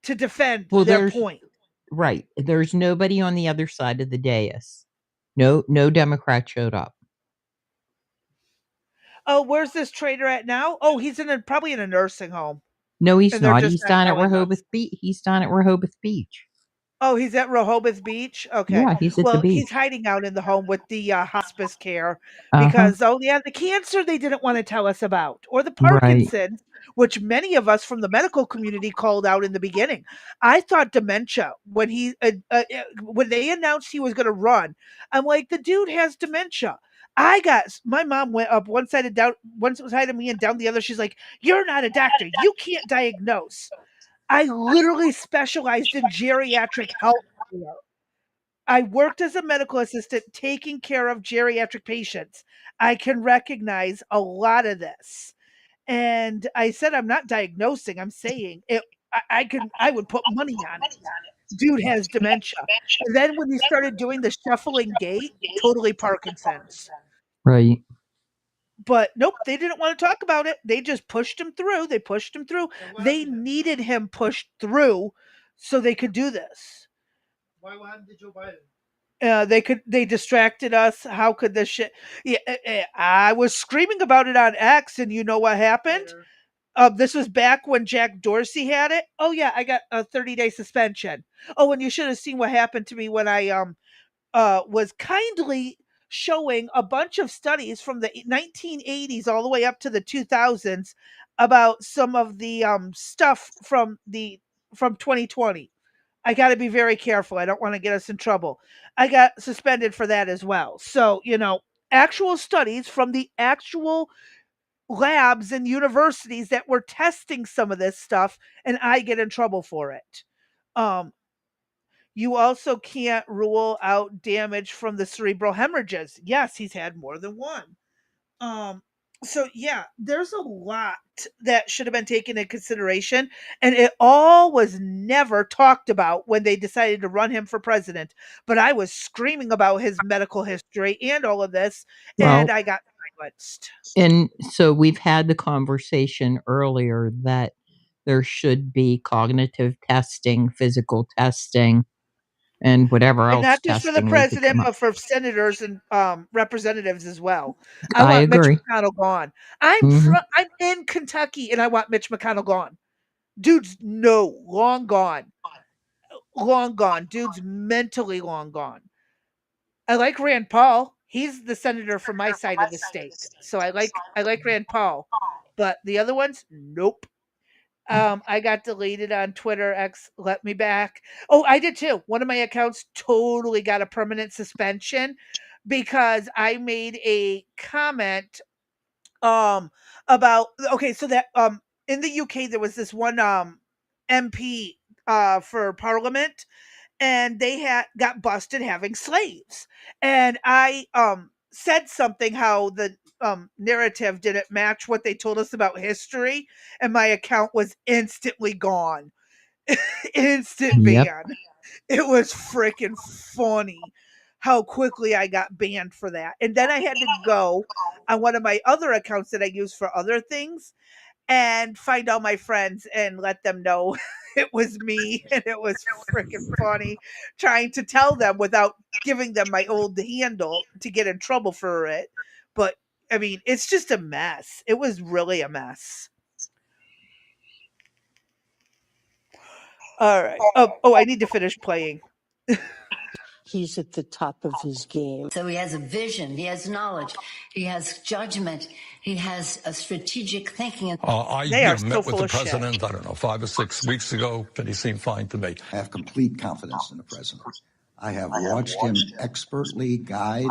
to defend their point. Right. There's nobody on the other side of the dais. No Democrat showed up. Oh, where's this traitor at now? Oh, he's probably in a nursing home. No, he's not. He's down at Rehoboth Beach. He's down at Rehoboth Beach. Oh, he's at Rehoboth Beach? Okay. Yeah, he's at the beach. He's hiding out in the home with the hospice care because, the cancer they didn't want to tell us about, or the Parkinson's, which many of us from the medical community called out in the beginning. I thought dementia when when they announced he was going to run. I'm like, the dude has dementia. My mom went up one side of me and down the other. She's like, you're not a doctor. You can't diagnose. I literally specialized in geriatric health care. I worked as a medical assistant taking care of geriatric patients. I can recognize a lot of this. And I said, I'm not diagnosing. I'm saying it. I would put money on it. Dude has dementia. And then when he started doing the shuffling gait, totally Parkinson's. Right. But nope, they didn't want to talk about it. They just pushed him through. They needed him pushed through so they could do this. Why happened to Joe Biden? They distracted us. How could this shit? Yeah, I was screaming about it on X, and you know what happened? This was back when Jack Dorsey had it. Oh yeah, I got a 30-day suspension. Oh, and you should have seen what happened to me when I was kindly showing a bunch of studies from the 1980s all the way up to the 2000s about some of the stuff from 2020. I got to be very careful. I don't want to get us in trouble. I got suspended for that as well. So, actual studies from the actual labs and universities that were testing some of this stuff, and I get in trouble for it. You also can't rule out damage from the cerebral hemorrhages. Yes, he's had more than one. So yeah, there's a lot that should have been taken into consideration, and it all was never talked about when they decided to run him for president. But I was screaming about his medical history and all of this, and I got silenced. And so we've had the conversation earlier that there should be cognitive testing, physical testing, and whatever And else not just for the testing we could president, come up. but for senators and representatives as well. I I want Mitch agree. McConnell gone. Hmm. I'm in Kentucky, and I want Mitch McConnell gone. Dude's long gone, long gone. Dude's mentally long gone. I like Rand Paul. He's the senator from my side of the state, so I like Rand Paul, but the other ones, nope. I got deleted on Twitter. X let me back. Oh, I did too. One of my accounts totally got a permanent suspension because I made a comment about okay, so that in the UK there was this one MP for parliament, and they had got busted having slaves. And I said something how the narrative didn't match what they told us about history, and my account was instantly gone. Instant Yep. ban. It was freaking funny how quickly I got banned for that. And then I had to go on one of my other accounts that I use for other things and find all my friends and let them know it was me, and it was freaking funny trying to tell them without giving them my old handle to get in trouble for it. But I mean, it's just a mess. It was really a mess. All right. Oh, I need to finish playing. He's at the top of his game. So he has a vision, he has knowledge, he has judgment, he has a strategic thinking. I They are so met with full the of shit. president, I don't know, 5 or 6 weeks ago, and he seemed fine to me. I have complete confidence in the president. I have watched him expertly guide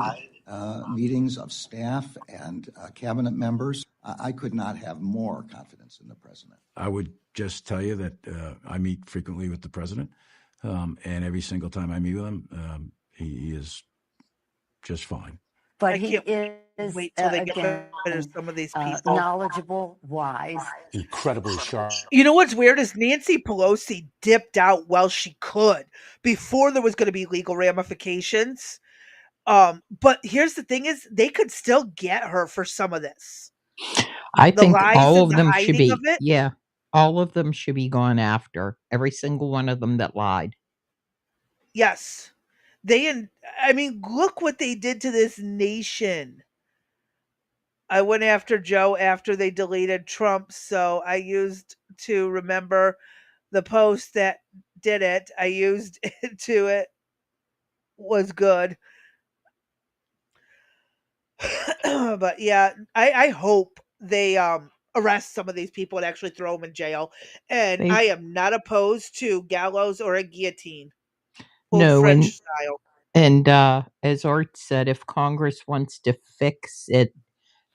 meetings of staff and cabinet members. I could not have more confidence in the president. I would just tell you that I meet frequently with the president, and every single time I meet with him, he is just fine. But I he can't is, wait till they get again, rid of some of these people. knowledgeable, wise. Incredibly sharp. You know what's weird is Nancy Pelosi dipped out while she could before there was going to be legal ramifications. But here's the thing: is they could still get her for some of this. I The think lies all and of the them should hiding of be, it. yeah, all of them should be gone after. Every single one of them that lied. Yes, I mean, look what they did to this nation. I went after Joe after they deleted Trump, so I used to remember the post that did it. I used it to it was good. But yeah, I hope they arrest some of these people and actually throw them in jail. And They I am not opposed to gallows or a guillotine, old no, French style. and as Art said, if Congress wants to fix it,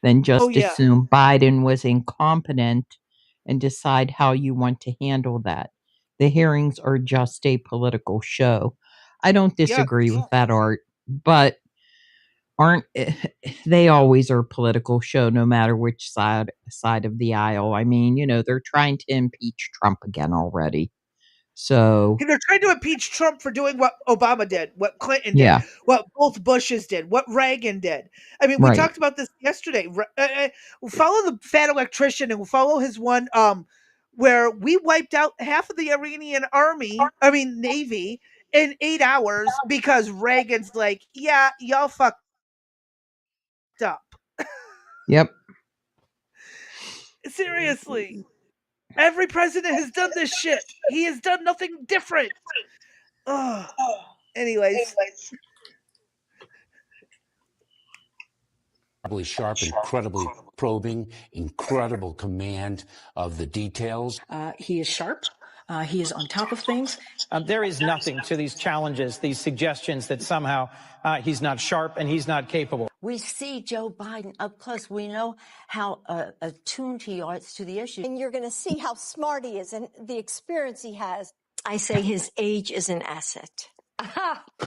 then Oh just yeah, assume Biden was incompetent and decide how you want to handle that. The hearings are just a political show. I don't yeah. disagree with that, Art, but aren't they always are a political show no matter which side of the aisle. I mean, they're trying to impeach Trump again already. So, They're trying to impeach Trump for doing what Obama did, what Clinton did, yeah, what both Bushes did, what Reagan did. I mean, we right. talked about this yesterday. Follow the fat electrician and follow his one where we wiped out half of the Iranian Navy in 8 hours because Reagan's like, "Yeah, y'all fucked up." Yep. Seriously. Every president has done this shit. He has done nothing different. Oh. Anyways, Incredibly sharp, incredibly probing, incredible command of the details. He is sharp. He is on top of things. There is nothing to these challenges, these suggestions that somehow he's not sharp and he's not capable. We see Joe Biden up close. We know how attuned he is to the issue. And you're going to see how smart he is and the experience he has. I say his age is an asset.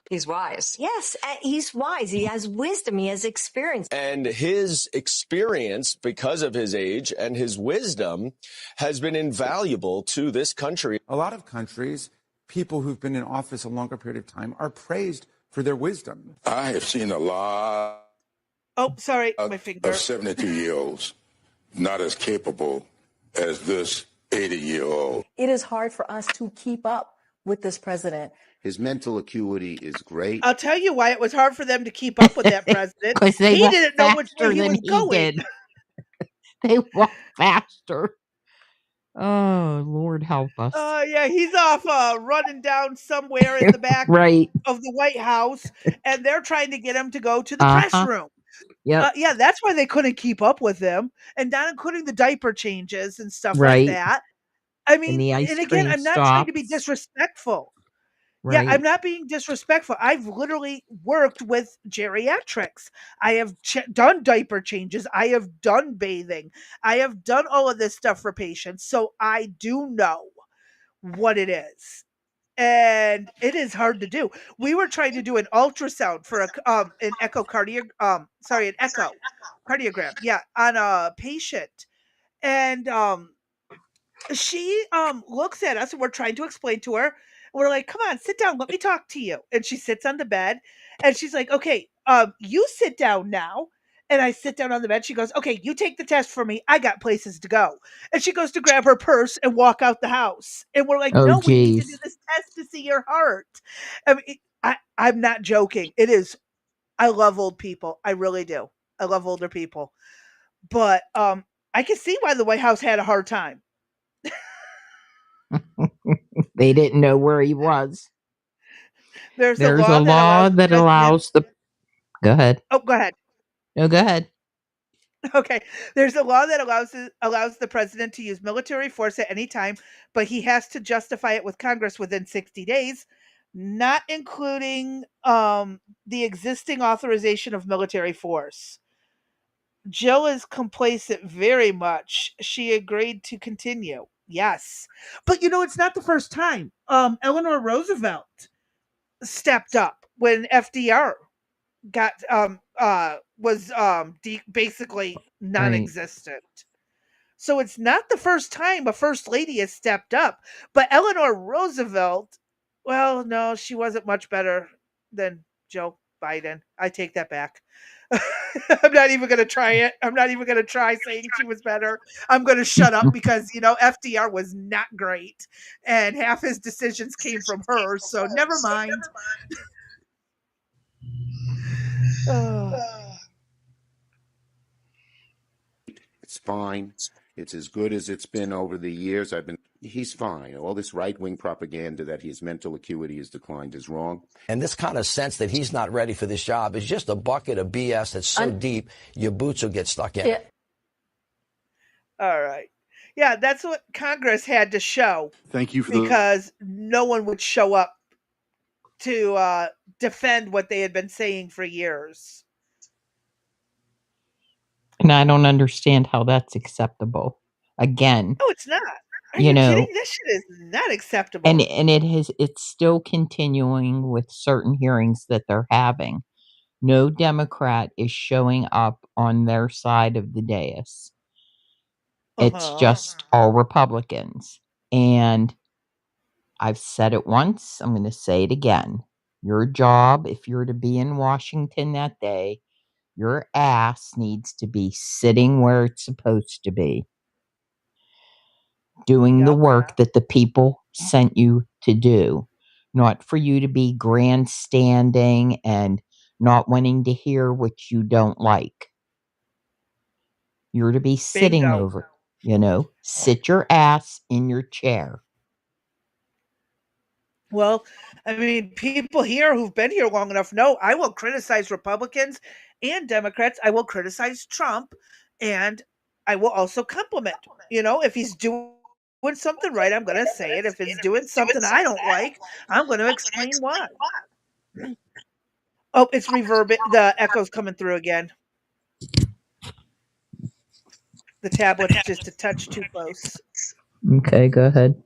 He's wise. Yes, he's wise. He has wisdom. He has experience. And his experience, because of his age and his wisdom, has been invaluable to this country. A lot of countries, people who've been in office a longer period of time are praised for their wisdom. I have seen a lot oh, sorry, my finger. of 72-year-olds not as capable as this 80-year-old. It is hard for us to keep up with this president His mental acuity is great. I'll tell you why it was hard for them to keep up with that president. Because they He walk didn't know which way faster he than was he going. did. They walk faster. Oh, Lord help us. Yeah, he's off running down somewhere in the back Right. of the White House, and they're trying to get him to go to the press room. Yep. Yeah, that's why they couldn't keep up with him, and not including the diaper changes and stuff like Right. that. I And mean, the ice and again, cream I'm not trying to be stops. disrespectful. Yeah, Right. I'm not being disrespectful. I've literally worked with geriatrics. I have done diaper changes. I have done bathing. I have done all of this stuff for patients. So I do know what it is. And it is hard to do. We were trying to do an ultrasound for an an echo cardiogram. Yeah, on a patient. And she looks at us and we're trying to explain to her. We're like, come on, sit down, let me talk to you. And she sits on the bed and she's like, okay, you sit down now. And I sit down on the bed. She goes, okay, you take the test for me. I got places to go. And she goes to grab her purse and walk out the house. And we're like, Oh, no, we need to do geez. this test to see your heart. I mean, I'm not joking. It is, I love old people. I really do. I love older people. But I can see why the White House had a hard time. They didn't know where he was. There's a law that allows the. Go ahead. Oh, go ahead. No, go ahead. Okay. There's a law that allows the president to use military force at any time, but he has to justify it with Congress within 60 days, not including the existing authorization of military force. Jill is complacent very much. She agreed to continue. Yes. But it's not the first time. Eleanor Roosevelt stepped up when FDR got was basically Right. non-existent. So it's not the first time a first lady has stepped up, but Eleanor Roosevelt, well, no, she wasn't much better than Joe Biden. I take that back. I'm not even going to try it. I'm not even going to try saying she was better. I'm going to shut up because, FDR was not great and half his decisions came from her. So never mind. It's fine. It's as good as it's been over the years. He's fine. All this right-wing propaganda that his mental acuity has declined is wrong. And this kind of sense that he's not ready for this job is just a bucket of BS that's so deep, your boots will get stuck in it. All right. Yeah, that's what Congress had to show. Thank you for because no one would show up to defend what they had been saying for years. And I don't understand how that's acceptable. Again, No, it's not. Are you kidding? This shit is not acceptable. and it's still continuing with certain hearings that they're having. No Democrat is showing up on their side of the dais. It's just all Republicans. And I've said it once, I'm going to say it again. Your job, if you're to be in Washington that day, your ass needs to be sitting where it's supposed to be, doing the work that the people sent you to do, not for you to be grandstanding and not wanting to hear what you don't like. You're to be sitting over, sit your ass in your chair. Well, I mean, people here who've been here long enough know I will criticize Republicans and Democrats. I will criticize Trump, and I will also compliment. If he's doing something right, I'm going to say it. If he's doing something I don't like, I'm going to explain why. Oh, it's reverb. The echo's coming through again. The tablet's just a touch too close. Okay, go ahead.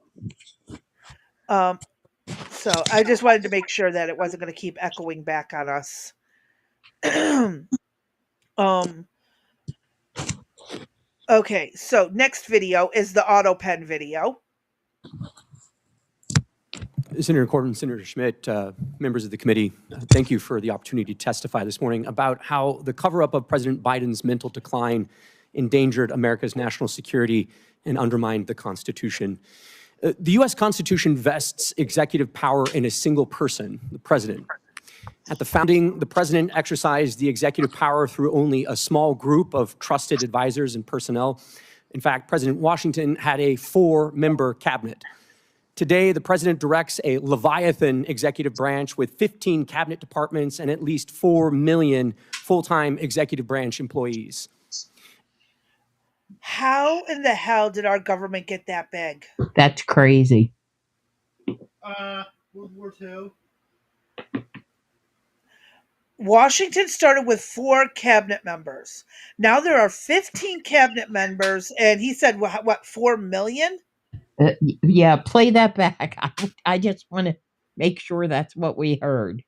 So I just wanted to make sure that it wasn't going to keep echoing back on us. Okay, so next video is the Autopen video. Senator Corbin, Senator Schmidt, members of the committee, thank you for the opportunity to testify this morning about how the cover-up of President Biden's mental decline endangered America's national security and undermined the Constitution. The U.S. Constitution vests executive power in a single person, the president. At the founding, the president exercised the executive power through only a small group of trusted advisors and personnel. In fact, President Washington had a 4-member cabinet. Today, the president directs a Leviathan executive branch with 15 cabinet departments and at least 4 million full-time executive branch employees. How in the hell did our government get that big? That's crazy. World War II. Washington started with 4 cabinet members. Now there are 15 cabinet members, and he said, what 4 million? Yeah, play that back. I just want to make sure that's what we heard.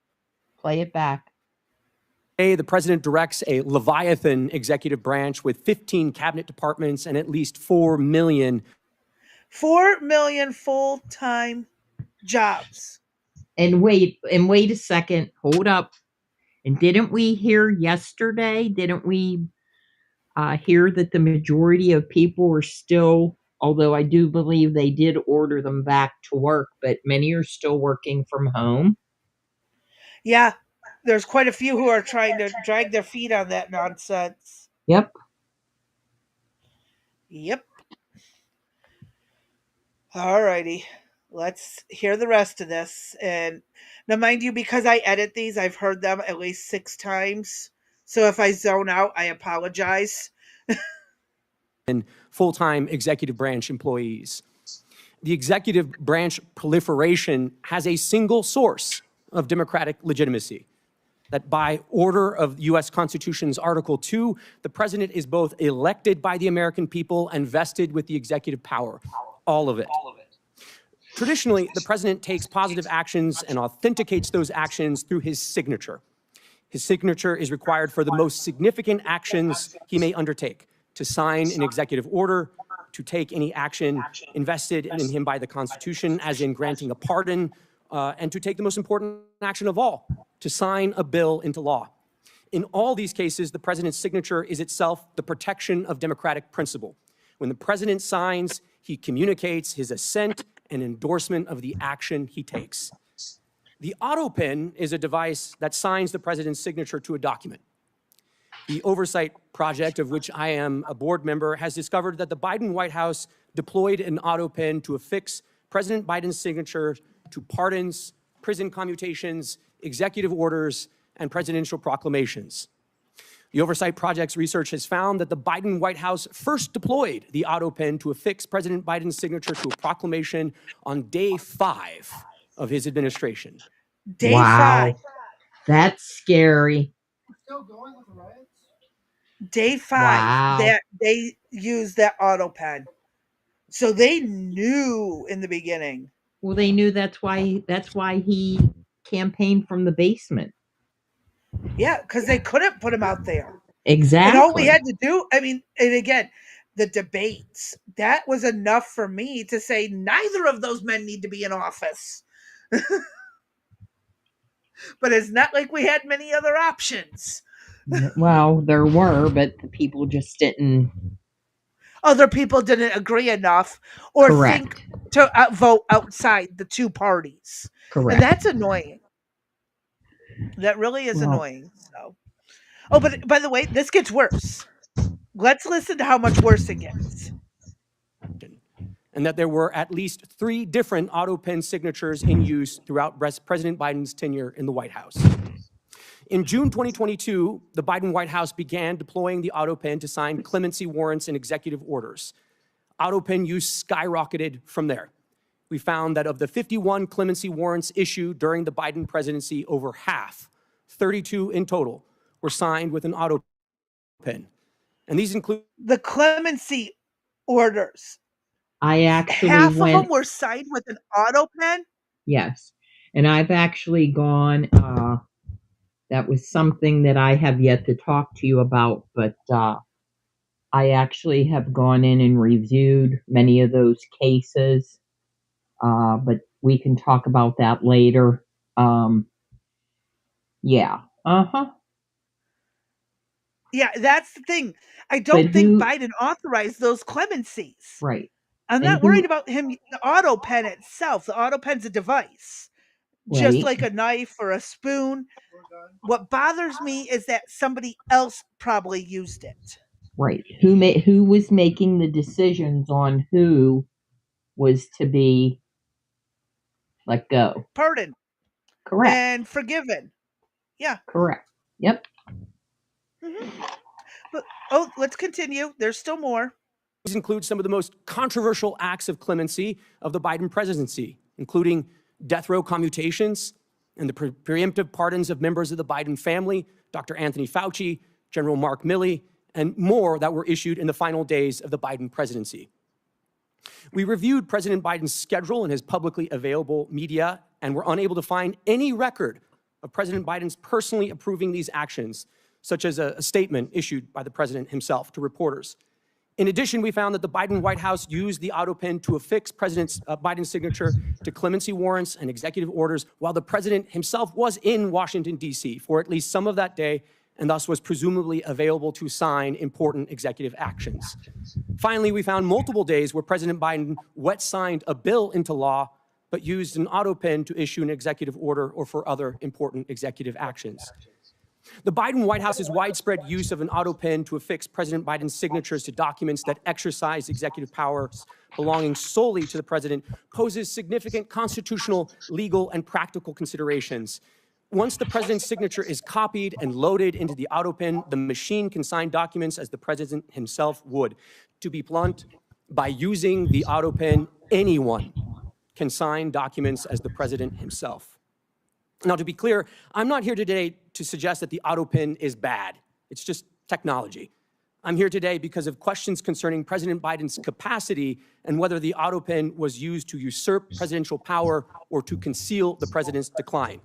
Play it back. Today, the president directs a Leviathan executive branch with 15 cabinet departments and at least 4 million. 4 million full-time jobs. And wait a second. Hold up. And didn't we hear yesterday, didn't we hear that the majority of people are still, although I do believe they did order them back to work, but many are still working from home? Yeah, there's quite a few who are trying to drag their feet on that nonsense. Yep. Yep. Alrighty. Let's hear the rest of this. And now, mind you, because I edit these, I've heard them at least 6 times. So if I zone out, I apologize. And full-time executive branch employees. The executive branch proliferation has a single source of democratic legitimacy, that by order of U.S. Constitution's Article 2, the president is both elected by the American people and vested with the executive power, all of it. Traditionally, the president takes positive actions and authenticates those actions through his signature. His signature is required for the most significant actions he may undertake: to sign an executive order, to take any action invested in him by the Constitution, as in granting a pardon, and to take the most important action of all, to sign a bill into law. In all these cases, the president's signature is itself the protection of democratic principle. When the president signs, he communicates his assent and endorsement of the action he takes. The Autopen is a device that signs the president's signature to a document. The Oversight Project, of which I am a board member, has discovered that the Biden White House deployed an Autopen to affix President Biden's signature to pardons, prison commutations, executive orders, and presidential proclamations. The Oversight Project's research has found that the Biden White House first deployed the Autopen to affix President Biden's signature to a proclamation on day 5 of his administration. Day 5. That's scary. Still going with the riots? Day 5. Wow. That they used that Autopen. So they knew in the beginning. Well, they knew that's why he campaigned from the basement. Yeah, because they couldn't put him out there. Exactly. And all we had to do, I mean, and again, the debates, that was enough for me to say neither of those men need to be in office. But it's not like we had many other options. Well, there were, but the people just didn't. Other people didn't agree enough or Correct. think to vote outside the 2 parties. Correct. And that's annoying. That really is annoying. So, oh, but by the way, this gets worse. Let's listen to how much worse it gets. And that there were at least 3 different Autopen signatures in use throughout President Biden's tenure in the White House. In June 2022, the Biden White House began deploying the Autopen to sign clemency warrants and executive orders. Autopen use skyrocketed from there. We found that of the 51 clemency warrants issued during the Biden presidency, over half, 32 in total, were signed with an Autopen. And these include the clemency orders. I actually half of them were signed with an Autopen? Yes. And I've actually gone, that was something that I have yet to talk to you about, but I actually have gone in and reviewed many of those cases, but we can talk about that later. Yeah. Uh-huh. Yeah, that's the thing. I don't think Biden authorized those clemencies. Right. I'm And not worried about him, the Autopen itself. The Autopen's a device, just right, like a knife or a spoon. What bothers me is that somebody else probably used it. right. Who was making the decisions on who was to be let go? Pardon Correct. and forgiven. Yeah. Correct. Yep. But, let's continue. There's still more. These include some of the most controversial acts of clemency of the Biden presidency, including death row commutations and the preemptive pardons of members of the Biden family, Dr. Anthony Fauci, General Mark Milley, and more that were issued in the final days of the Biden presidency. We reviewed President Biden's schedule and his publicly available media and were unable to find any record of President Biden's personally approving these actions, such as a statement issued by the president himself to reporters. In addition, we found that the Biden White House used the Autopen to affix President Biden's signature to clemency warrants and executive orders while the president himself was in Washington, D.C. for at least some of that day, and thus was presumably available to sign important executive actions. Finally, we found multiple days where President Biden wet-signed a bill into law, but used an Autopen to issue an executive order or for other important executive actions. The Biden White House's widespread use of an Autopen to affix President Biden's signatures to documents that exercise executive powers belonging solely to the president poses significant constitutional, legal, and practical considerations. Once the president's signature is copied and loaded into the Autopen, the machine can sign documents as the president himself would. To be blunt, by using the Autopen, anyone can sign documents as the president himself. Now, to be clear, I'm not here today to suggest that the Autopen is bad. It's just technology. I'm here today because of questions concerning President Biden's capacity and whether the Autopen was used to usurp presidential power or to conceal the president's decline.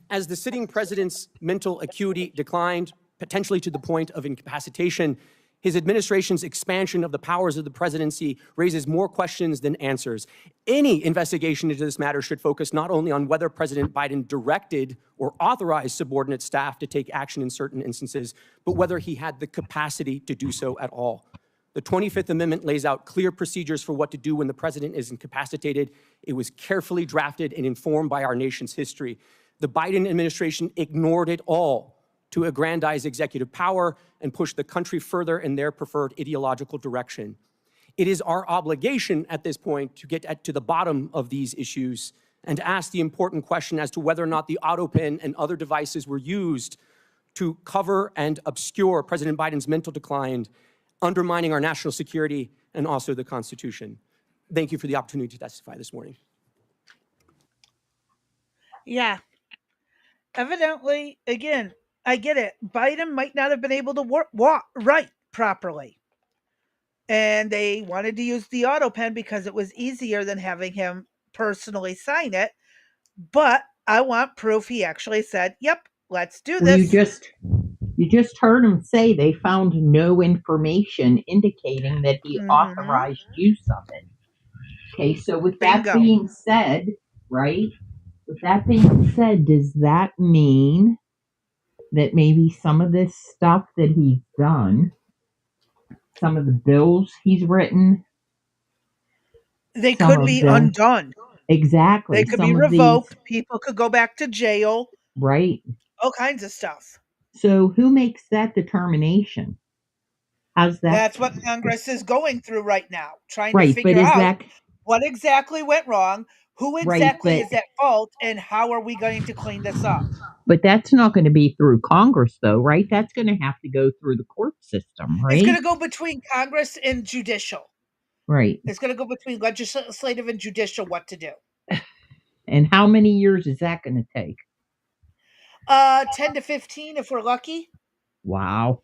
As the sitting president's mental acuity declined, potentially to the point of incapacitation, his administration's expansion of the powers of the presidency raises more questions than answers. Any investigation into this matter should focus not only on whether President Biden directed or authorized subordinate staff to take action in certain instances, but whether he had the capacity to do so at all. The 25th Amendment lays out clear procedures for what to do when the president is incapacitated. It was carefully drafted and informed by our nation's history. The Biden administration ignored it all to aggrandize executive power and push the country further in their preferred ideological direction. It is our obligation at this point to get to the bottom of these issues and to ask the important question as to whether or not the Autopen and other devices were used to cover and obscure President Biden's mental decline, undermining our national security and also the Constitution. Thank you for the opportunity to testify this morning. Yeah. Evidently, again, I get it. Biden might not have been able to write properly. And they wanted to use the Autopen because it was easier than having him personally sign it. But I want proof he actually said, yep, let's do Well, this. you just heard him say they found no information indicating that he authorized use of it. Okay, so with that being said, right? With that being said, does that mean that maybe some of this stuff that he's done, some of the bills he's written, they could be undone. Exactly. They could be revoked. People could go back to jail. Right. All kinds of stuff. So who makes that determination? How's that? That's what Congress is going through right now, trying to figure out what exactly went wrong, who exactly is at fault, and how are we going to clean this up? But that's not going to be through Congress, though, right? That's going to have to go through the court system, right? It's going to go between Congress and judicial. Right. It's going to go between legislative and judicial what to do. And how many years is that going to take? 10 to 15 if we're lucky. Wow.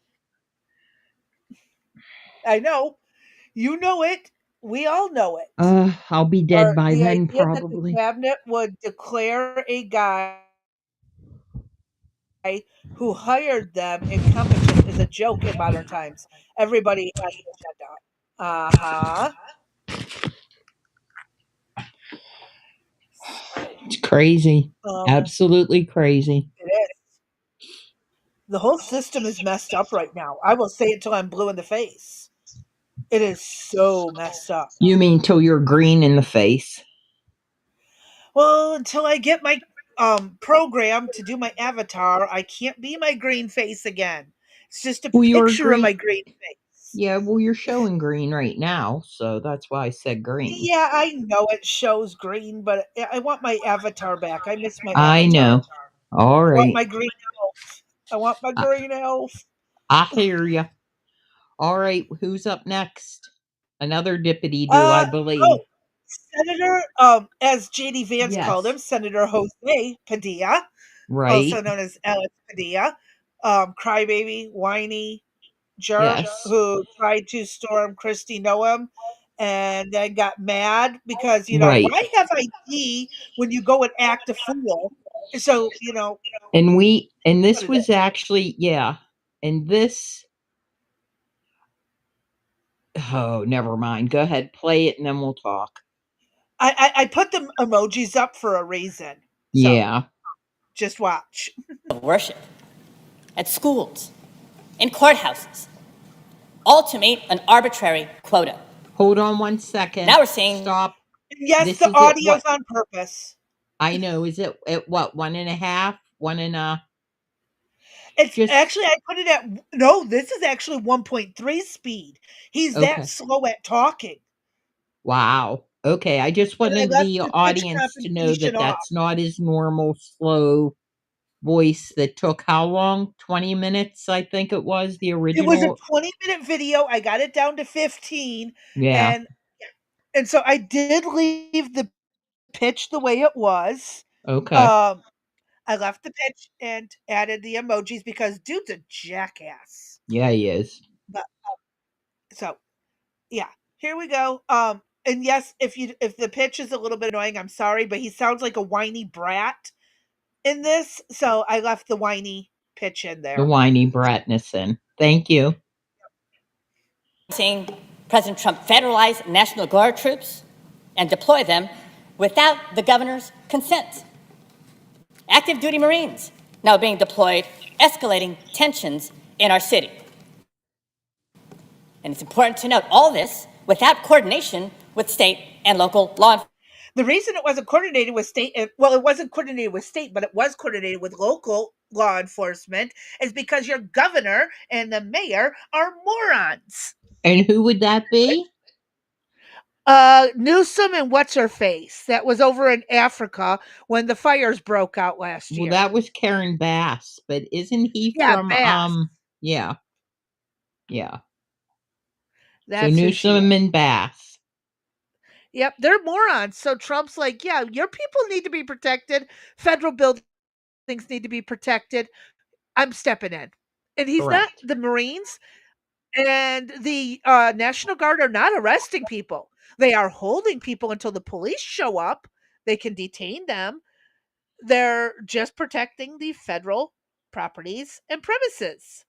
I know. You know it. We all know it. I'll be dead by then, probably. The cabinet would declare a guy who hired them incompetent is a joke in modern times. Everybody has to shut down. It's crazy. Absolutely crazy. It is. The whole system is messed up right now. I will say it till I'm blue in the face. It is so messed up. You mean till you're green in the face? Well, until I get my program to do my avatar, I can't be my green face again. It's just a Well, you're picture of green. my green face. Yeah, well, you're showing green right now, so that's why I said green. Yeah, I know it shows green, but I want my avatar back. I miss my I know. avatar. All I want right. my green elf. I want my green elf. I hear you. All right, who's up next? Another dippity do, I Uh believe. oh, Senator as JD Vance called Yes. him, Senator Jose Padilla, also Right. known as Alex Padilla, crybaby, whiny jerk Yes. who tried to storm Christy Noem and then got mad because, Right. why have ID when you go and act a fool? So, And what this is it? was actually, yeah. And this, oh, never mind. Go ahead, play it and then we'll talk. I put the emojis up for a reason. So Yeah. just watch. Of worship at schools, in courthouses, all to meet an arbitrary quota. Hold on one second. Now we're seeing. Stop. Yes, This the is it. audio's What? on purpose. I know. Is it at what? 1.5? It's Just actually I put it at no, this is actually 1.3 speed. He's that okay. slow at talking. Wow. Okay. I just And I wanted left the the pitch audience to know compensation that off. that's not his normal slow voice that took how long? 20 minutes, I think it was the It was a original. 20-minute video. I got it down to 15 Yeah. and so I did leave the pitch the way it was. Okay. Um I left the pitch and added the emojis because dude's a jackass. Yeah, he is. But so yeah, here we go. And yes, if the pitch is a little bit annoying, I'm sorry, but he sounds like a whiny brat in this, so I left the whiny pitch in The there. whiny Bratnison. Thank you. Seeing President Trump federalize National Guard troops and deploy them without the governor's consent. Active duty Marines now being deployed, escalating tensions in our city. And it's important to note all this without coordination with state and local law enforcement. The reason it wasn't coordinated with it wasn't coordinated with state, but it was coordinated with local law enforcement is because your governor and the mayor are morons. And who would that be? Newsom and what's her face that was over in Africa when the fires broke out last Well, year. that was Karen Bass, but isn't he Yeah, from Bass. yeah. Yeah. That's so who she is. Newsom and Bass. Yep, they're morons. So Trump's like, yeah, your people need to be protected. Federal buildings need to be protected. I'm stepping in. And he's not. Correct. The Marines and the National Guard are not arresting people. They are holding people until the police show up. They can detain them. They're just protecting the federal properties and premises.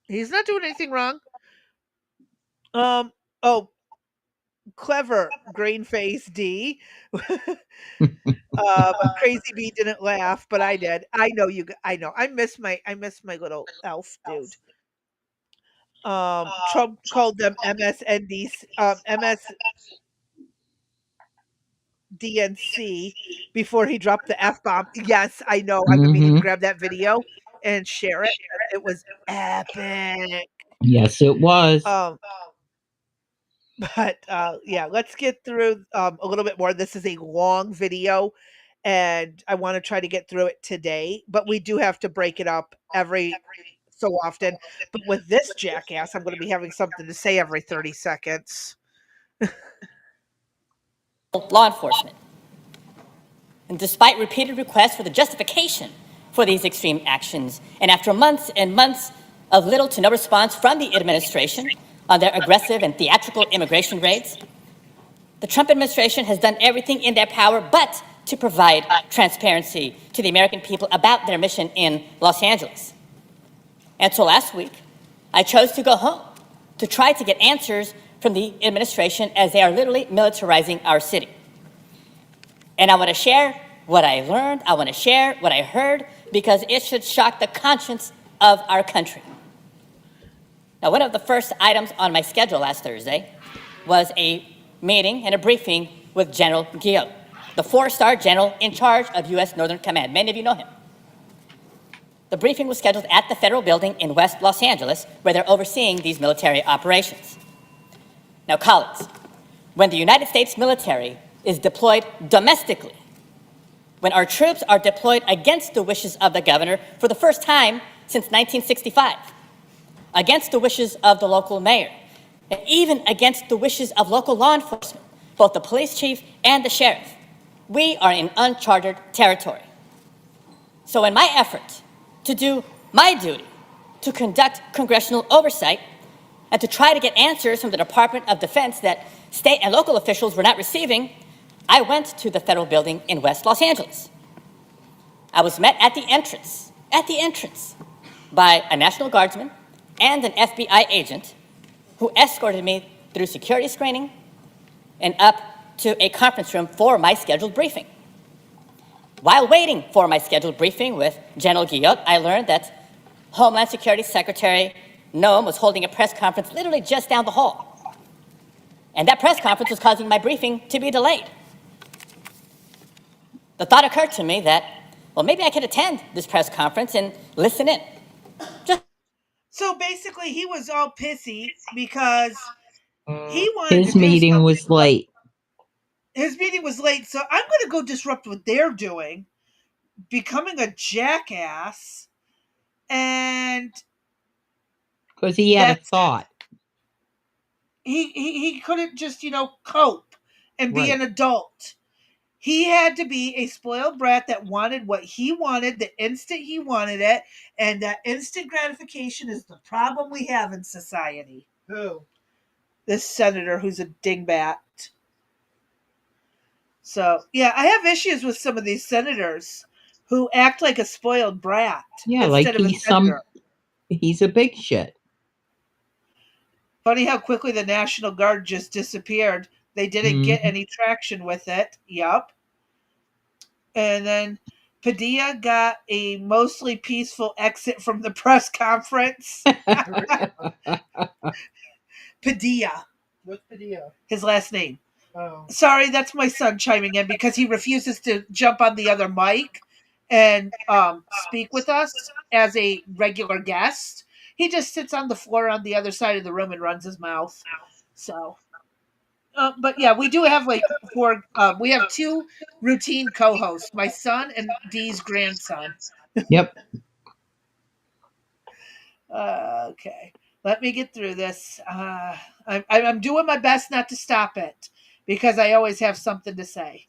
He's not doing anything wrong. Oh, clever green face D. Crazy B didn't laugh, but I did. I know you. I know. I miss my little elf dude. Trump called them MSNDC, MSDNC before he dropped the F bomb. Yes, I know. I've been meaning to grab that video and share it. It was epic. Yes, it was. But yeah, let's get through a little bit more. This is a long video, and I want to try to get through it today. But we do have to break it up every so often. But with this jackass, I'm going to be having something to say every 30 seconds. Law enforcement. And despite repeated requests for the justification for these extreme actions, and after months and months of little to no response from the administration on their aggressive and theatrical immigration raids, the Trump administration has done everything in their power but to provide transparency to the American people about their mission in Los Angeles. And so last week, I chose to go home to try to get answers from the administration as they are literally militarizing our city. And I want to share what I learned, I want to share what I heard, because it should shock the conscience of our country. Now, one of the first items on my schedule last Thursday was a meeting and a briefing with General Guillot, the 4-star general in charge of U.S. Northern Command. Many of you know him. The briefing was scheduled at the federal building in West Los Angeles, where they're overseeing these military operations. Now, colleagues, when the United States military is deployed domestically, when our troops are deployed against the wishes of the governor for the first time since 1965, against the wishes of the local mayor, and even against the wishes of local law enforcement, both the police chief and the sheriff, we are in uncharted territory. So in my effort to do my duty, to conduct congressional oversight, and to try to get answers from the Department of Defense that state and local officials were not receiving, I went to the federal building in West Los Angeles. I was met at the entrance, by a National Guardsman and an FBI agent who escorted me through security screening and up to a conference room for my scheduled briefing. While waiting for my scheduled briefing with General Guillot, I learned that Homeland Security Secretary Noam was holding a press conference literally just down the hall. And that press conference was causing my briefing to be delayed. The thought occurred to me that, well, maybe I could attend this press conference and listen in. So basically, he was all pissy because he wanted His to do meeting something, was late. His meeting was late, so I'm going to go disrupt what they're doing, becoming a jackass, and Because he had a thought. He couldn't just, cope and be Right. an adult. He had to be a spoiled brat that wanted what he wanted the instant he wanted it, and that instant gratification is the problem we have in society. Who? This senator who's a dingbat. So, yeah, I have issues with some of these senators who act like a spoiled brat Yeah, like instead of a senator. he's a big shit. Funny how quickly the National Guard just disappeared. They didn't get any traction with it. Yup. And then Padilla got a mostly peaceful exit from the press conference. Padilla. What's Padilla? His last name. Oh. Sorry, that's my son chiming in because he refuses to jump on the other mic and speak with us as a regular guest. He just sits on the floor on the other side of the room and runs his mouth. So, but yeah, we do have we have 2 routine co-hosts, my son and Dee's grandson. Yep. Okay, let me get through this. I'm doing my best not to stop it because I always have something to say.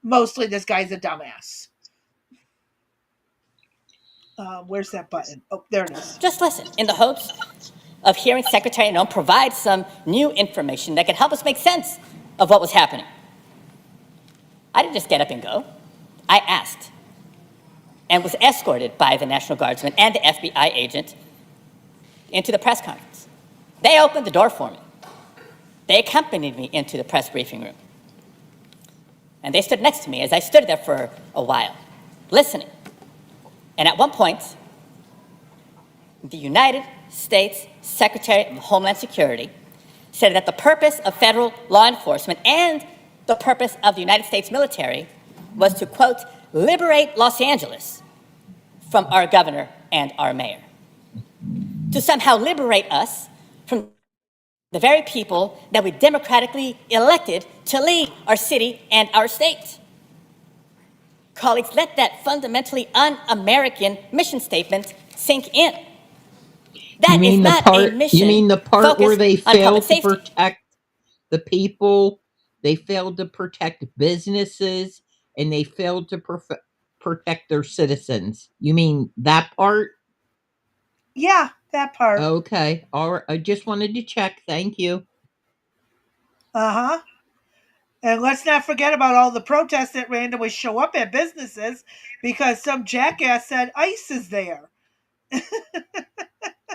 Mostly this guy's a dumbass. Where's that button? Oh, there it is. Just listen, in the hopes of hearing Secretary Noam provide some new information that could help us make sense of what was happening. I didn't just get up and go. I asked and was escorted by the National Guardsman and the FBI agent into the press conference. They opened the door for me. They accompanied me into the press briefing room. And they stood next to me as I stood there for a while, listening. And at one point, the United States Secretary of Homeland Security said that the purpose of federal law enforcement and the purpose of the United States military was to, quote, liberate Los Angeles from our governor and our mayor. To somehow liberate us from the very people that we democratically elected to lead our city and our state. Colleagues, let that fundamentally un-American mission statement sink in. That is not a mission. You mean the part where they failed to safety. protect the people, they failed to protect businesses, and they failed to protect their citizens? You mean that part? Yeah, that part. Okay. All right. I just wanted to check. Thank you. Uh-huh. And let's not forget about all the protests that randomly show up at businesses because some jackass said ICE is there.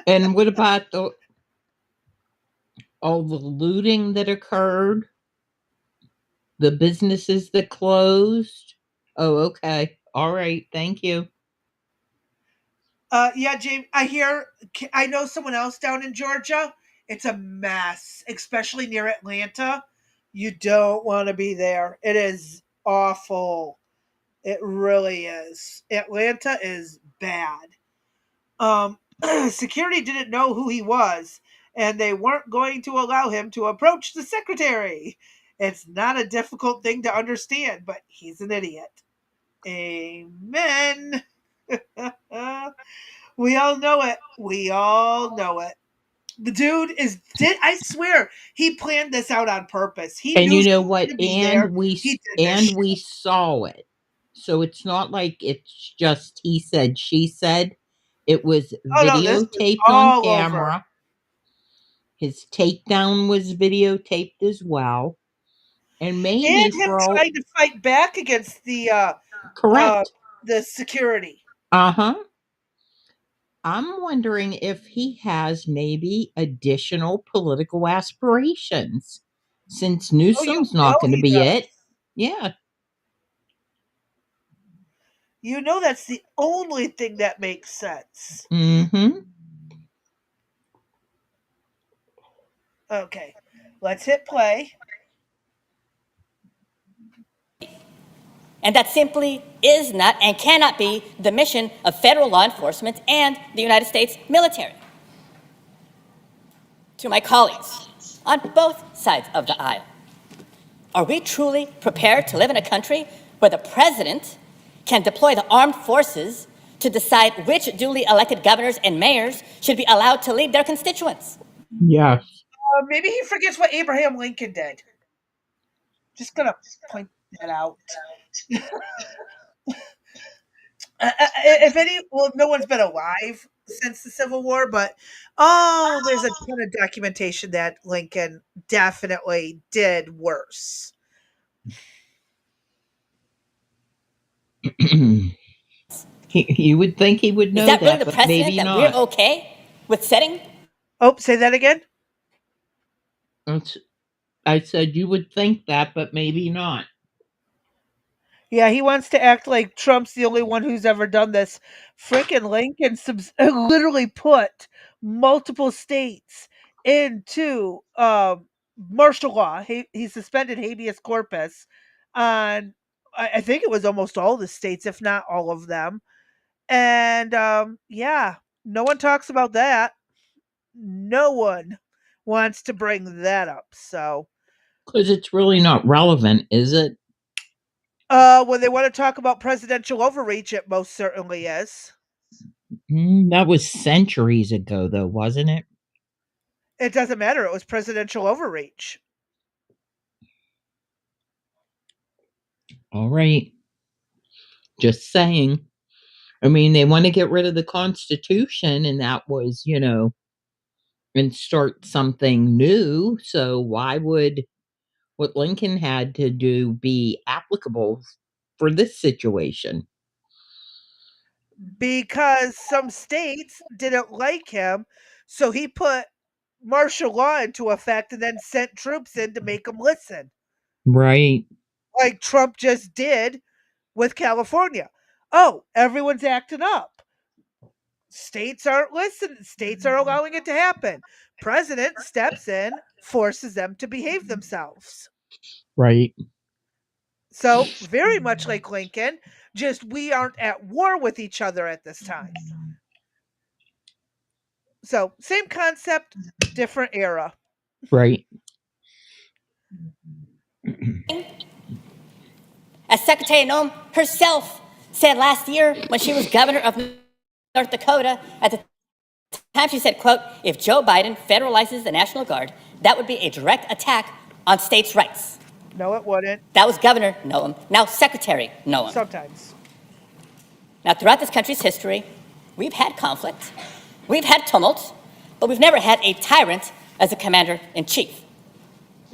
And what about all the looting that occurred? The businesses that closed? Oh, okay. All right. Thank you. Yeah, James. I know someone else down in Georgia. It's a mess, especially near Atlanta. You don't want to be there. It is awful. It really is. Atlanta is bad. Um, Security didn't know who he was, and they weren't going to allow him to approach the secretary. It's not a difficult thing to understand, but he's an idiot. Amen. We all know it. We all know it. The dude did I swear he planned this out on purpose. He And knew you she know was what? gonna be there. He did this And shit. we saw it. So it's not like it's just he said, she said. It was Oh no, this was videotaped on all over. camera. His takedown was videotaped as well. And maybe And him for all trying to fight back against uh correct. the security. Uh-huh. I'm wondering if he has maybe additional political aspirations since Oh, you Newsom's know not going to he be does. it. Yeah. You know that's the only thing that makes sense. Mm-hmm. Okay. Let's hit play. And that simply is not and cannot be the mission of federal law enforcement and the United States military. To my colleagues on both sides of the aisle, are we truly prepared to live in a country where the president can deploy the armed forces to decide which duly elected governors and mayors should be allowed to lead their constituents? Yes. Maybe he forgets what Abraham Lincoln did. Just gonna point that out. If any, well, no one's been alive since the Civil War, but there's a ton of documentation that Lincoln definitely did worse. You would think he would Is know that really that, the but precedent maybe that we're not. okay with setting? Oh, say that again. It's, I said you would think that, but maybe not. Yeah, he wants to act like Trump's the only one who's ever done this. Frickin' Lincoln literally put multiple states into martial law. He suspended habeas corpus on, I think it was almost all the states, if not all of them. And yeah, no one talks about that. No one wants to bring that up. So, Because it's really not relevant, is it? when they want to talk about presidential overreach, it most certainly is. That was centuries ago, though, wasn't it? It doesn't matter. It was presidential overreach. All right. Just saying. I mean, they want to get rid of the Constitution, and that was, and start something new. So why would what Lincoln had to do be applicable for this situation? Because some states didn't like him, so he put martial law into effect and then sent troops in to make them listen, Right. like Trump just did with California. Oh, everyone's acting up. States aren't listening. States are allowing it to happen. President steps in, forces them to behave themselves. Right. So, very much like Lincoln, just we aren't at war with each other at this time. So, same concept, different era. Right. As Secretary Noem herself said last year when she was governor of North Dakota, at the time she said, quote, if Joe Biden federalizes the National Guard, that would be a direct attack on states' rights. No, it wouldn't. That was Governor Noem, now Secretary Noem. Sometimes. Now, throughout this country's history, we've had conflict, we've had tumult, but we've never had a tyrant as a commander-in-chief.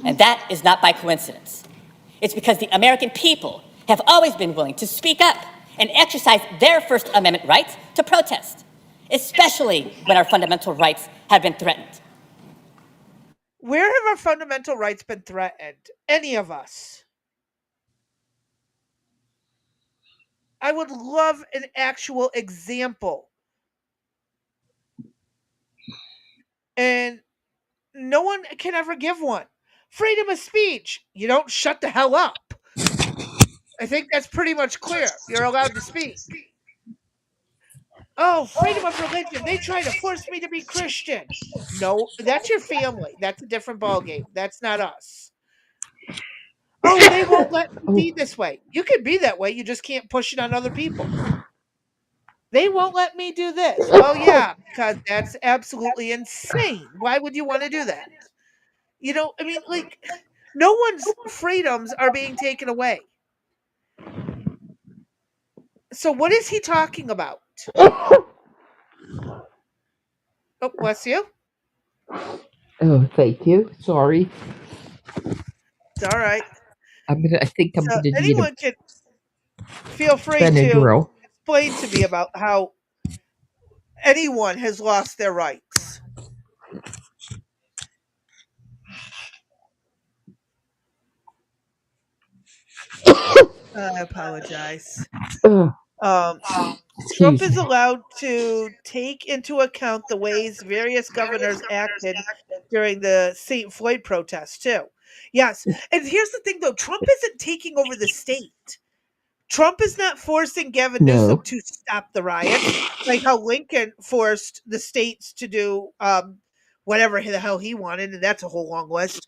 And that is not by coincidence. It's because the American people have always been willing to speak up and exercise their First Amendment rights to protest, especially when our fundamental rights have been threatened. Where have our fundamental rights been threatened? Any of us? I would love an actual example and no one can ever give one. Freedom of speech. You don't shut the hell up. I think that's pretty much clear. You're allowed to speak. Oh, freedom of religion. They try to force me to be Christian. No, that's your family. That's a different ballgame. That's not us. Oh, they won't let me Oh, be this way. You can be that way. You just can't push it on other people. They won't let me do this. Well, yeah, because that's absolutely insane. Why would you want to do that? I mean, like, no one's freedoms are being taken away. So, what is he talking about? Oh, bless you. oh, thank you. Sorry. It's all right. I think I'm So, gonna need a anyone can feel free to Benadryl. explain to me about how anyone has lost their rights. I apologize. Ugh, Um, Trump excuse is me. allowed to take into account the ways various governors acted during the St. Floyd protests, too. Yes. And here's the thing, though, Trump isn't taking over the state. Trump is not forcing Gavin Newsom No, to stop the riots, like how Lincoln forced the states to do whatever the hell he wanted, and that's a whole long list.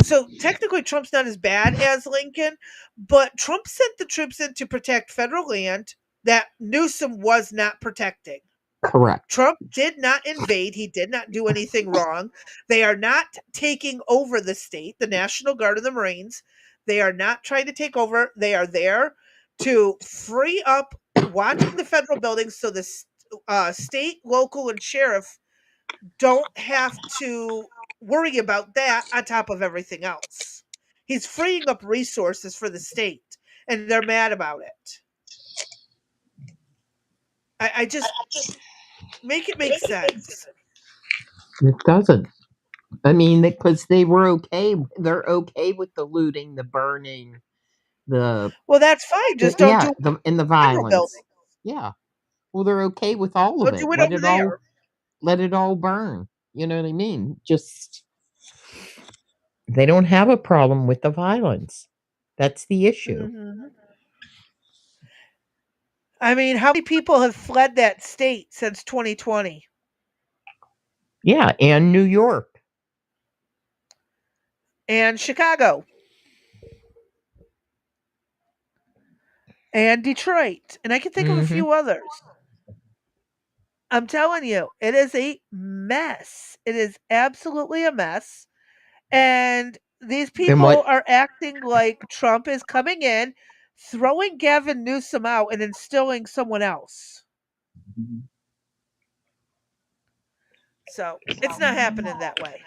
So technically, Trump's not as bad as Lincoln, but Trump sent the troops in to protect federal land that Newsom was not protecting. correct. Trump did not invade. He did not do anything wrong. They are not taking over the state, the National Guard and the Marines. They are not trying to take over. They are there to free up watching the federal buildings so the state, local, and sheriff don't have to worry about that on top of everything else. He's freeing up resources for the state, and they're mad about it. I just make it make sense. It doesn't. I mean, because they were okay. They're okay with the looting, the burning, the Well, that's fine. Just don't yeah, do it the and the in the federal violence. building. Yeah. Well, they're okay with all of Don't it. do it over there. Let it all burn. You know what I mean? Just they don't have a problem with the violence. That's the issue. Mhm. I mean, how many people have fled that state since 2020? Yeah, and New York. And Chicago and Detroit, and I can think of a Mhm. few others. I'm telling you, it is a mess. It is absolutely a mess. And these And people what are acting like Trump is coming in, throwing Gavin Newsom out, and instilling someone else. So it's not happening that way.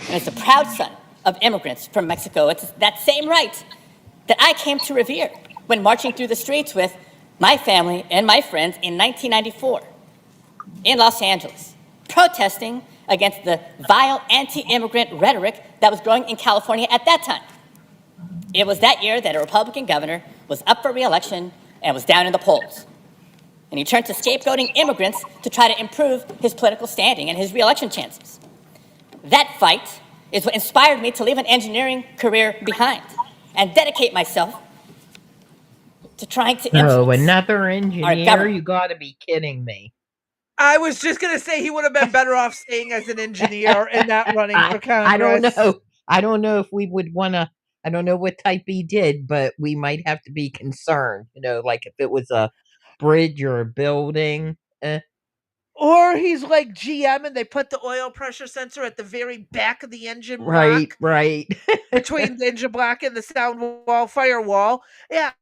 And as the proud son of immigrants from Mexico, it's that same right that I came to revere when marching through the streets with my family and my friends in 1994 in Los Angeles, protesting against the vile anti-immigrant rhetoric that was growing in California at that time. It was that year that a Republican governor was up for re-election and was down in the polls. And he turned to scapegoating immigrants to try to improve his political standing and his re-election chances. That fight is what inspired me to leave an engineering career behind and dedicate myself to trying to Oh, influence another our engineer? government. You got to be kidding me. I was just gonna say he would have been better off staying as an engineer and not running for I don't Congress. know. I don't know if we would want to. I don't know what type he did, but we might have to be concerned. Like if it was a bridge or a building. Or he's like GM and they put the oil pressure sensor at the very back of the engine Right, block, right. between the engine block and the sound wall, firewall. Yeah.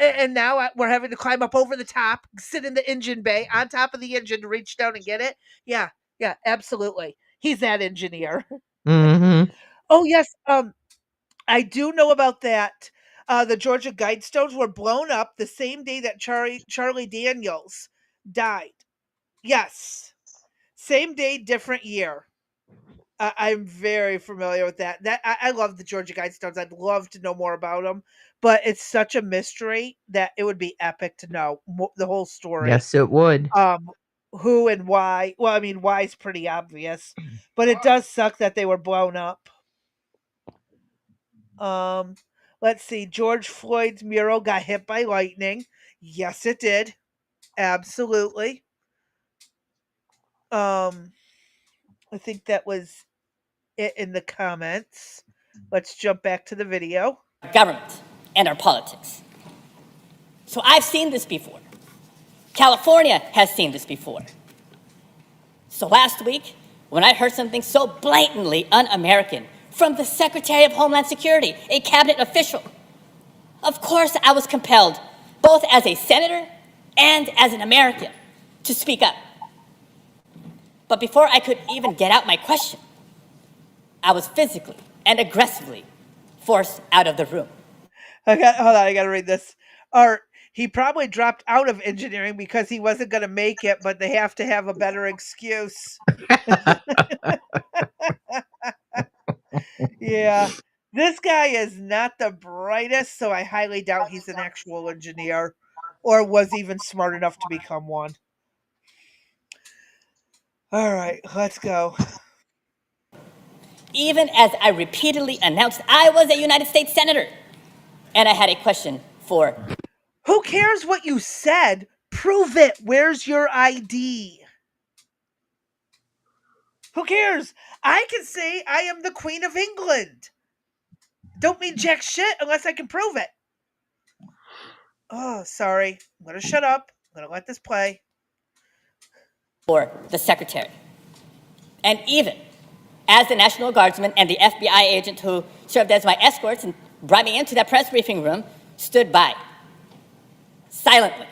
And now we're having to climb up over the top, sit in the engine bay on top of the engine to reach down and get it. Yeah, yeah, absolutely. He's that engineer. Mm-hmm. Oh yes, I do know about that. The Georgia Guidestones were blown up the same day that Charlie Daniels died. Yes, same day, different year. I'm very familiar with that. I love the Georgia Guidestones. I'd love to know more about them, but it's such a mystery that it would be epic to know the whole story. Yes, it would. Um, who and why. Well, I mean, why is pretty obvious, but it does suck that they were blown up. Um, let's see. George Floyd's mural got hit by lightning. Yes, it did. Absolutely. Um, I think that was it in the comments. Let's jump back to the video. Government and our politics. So I've seen this before. California has seen this before. So last week, when I heard something so blatantly un-American from the Secretary of Homeland Security, a cabinet official, of course I was compelled, both as a senator and as an American, to speak up. But before I could even get out my question, I was physically and aggressively forced out of the room. Hold on, I gotta read this. Or he probably dropped out of engineering because he wasn't gonna make it, but they have to have a better excuse. Yeah. This guy is not the brightest, so I highly doubt he's an actual engineer or was even smart enough to become one. All right, let's go. Even as I repeatedly announced I was a United States Senator, and I had a question for... Who cares what you said? Prove it. Where's your ID? Who cares? I can say I am the Queen of England. Don't mean jack shit unless I can prove it. Oh, sorry. I'm going to shut up. I'm going to let this play. For the secretary. And even as the National Guardsman and the FBI agent who served as my escorts and brought me into that press briefing room stood by, silently,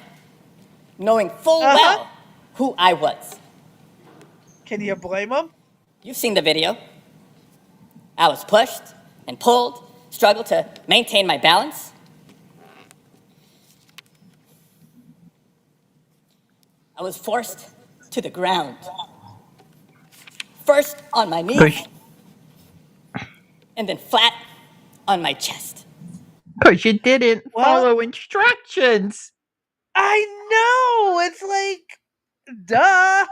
knowing full well who I was. Can you blame him? You've seen the video. I was pushed and pulled, struggled to maintain my balance. I was forced to the ground. First on my knees, and then flat on my chest. Because you didn't follow instructions. I know. It's like, duh.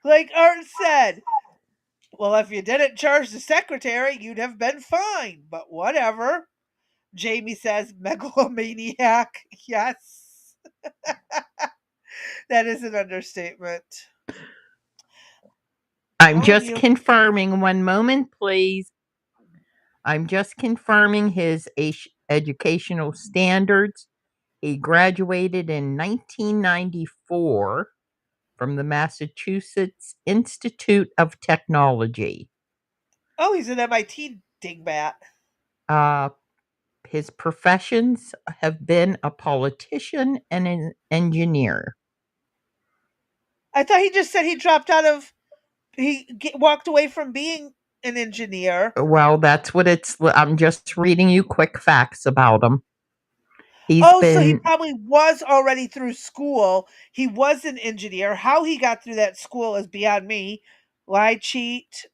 Like Art said, well, if you didn't charge the secretary, you'd have been fine. But whatever. Jamie says, megalomaniac. Yes. That is an understatement. I'm just confirming. One moment, please. I'm just confirming his educational standards. He graduated in 1994 from the Massachusetts Institute of Technology. Oh, he's an MIT dingbat. His professions have been a politician and an engineer. I thought he just said he dropped out of. Walked away from being an engineer. Well, that's what it's. I'm just reading you quick facts about him. So he probably was already through school. He was an engineer. How he got through that school is beyond me. Lie, cheat,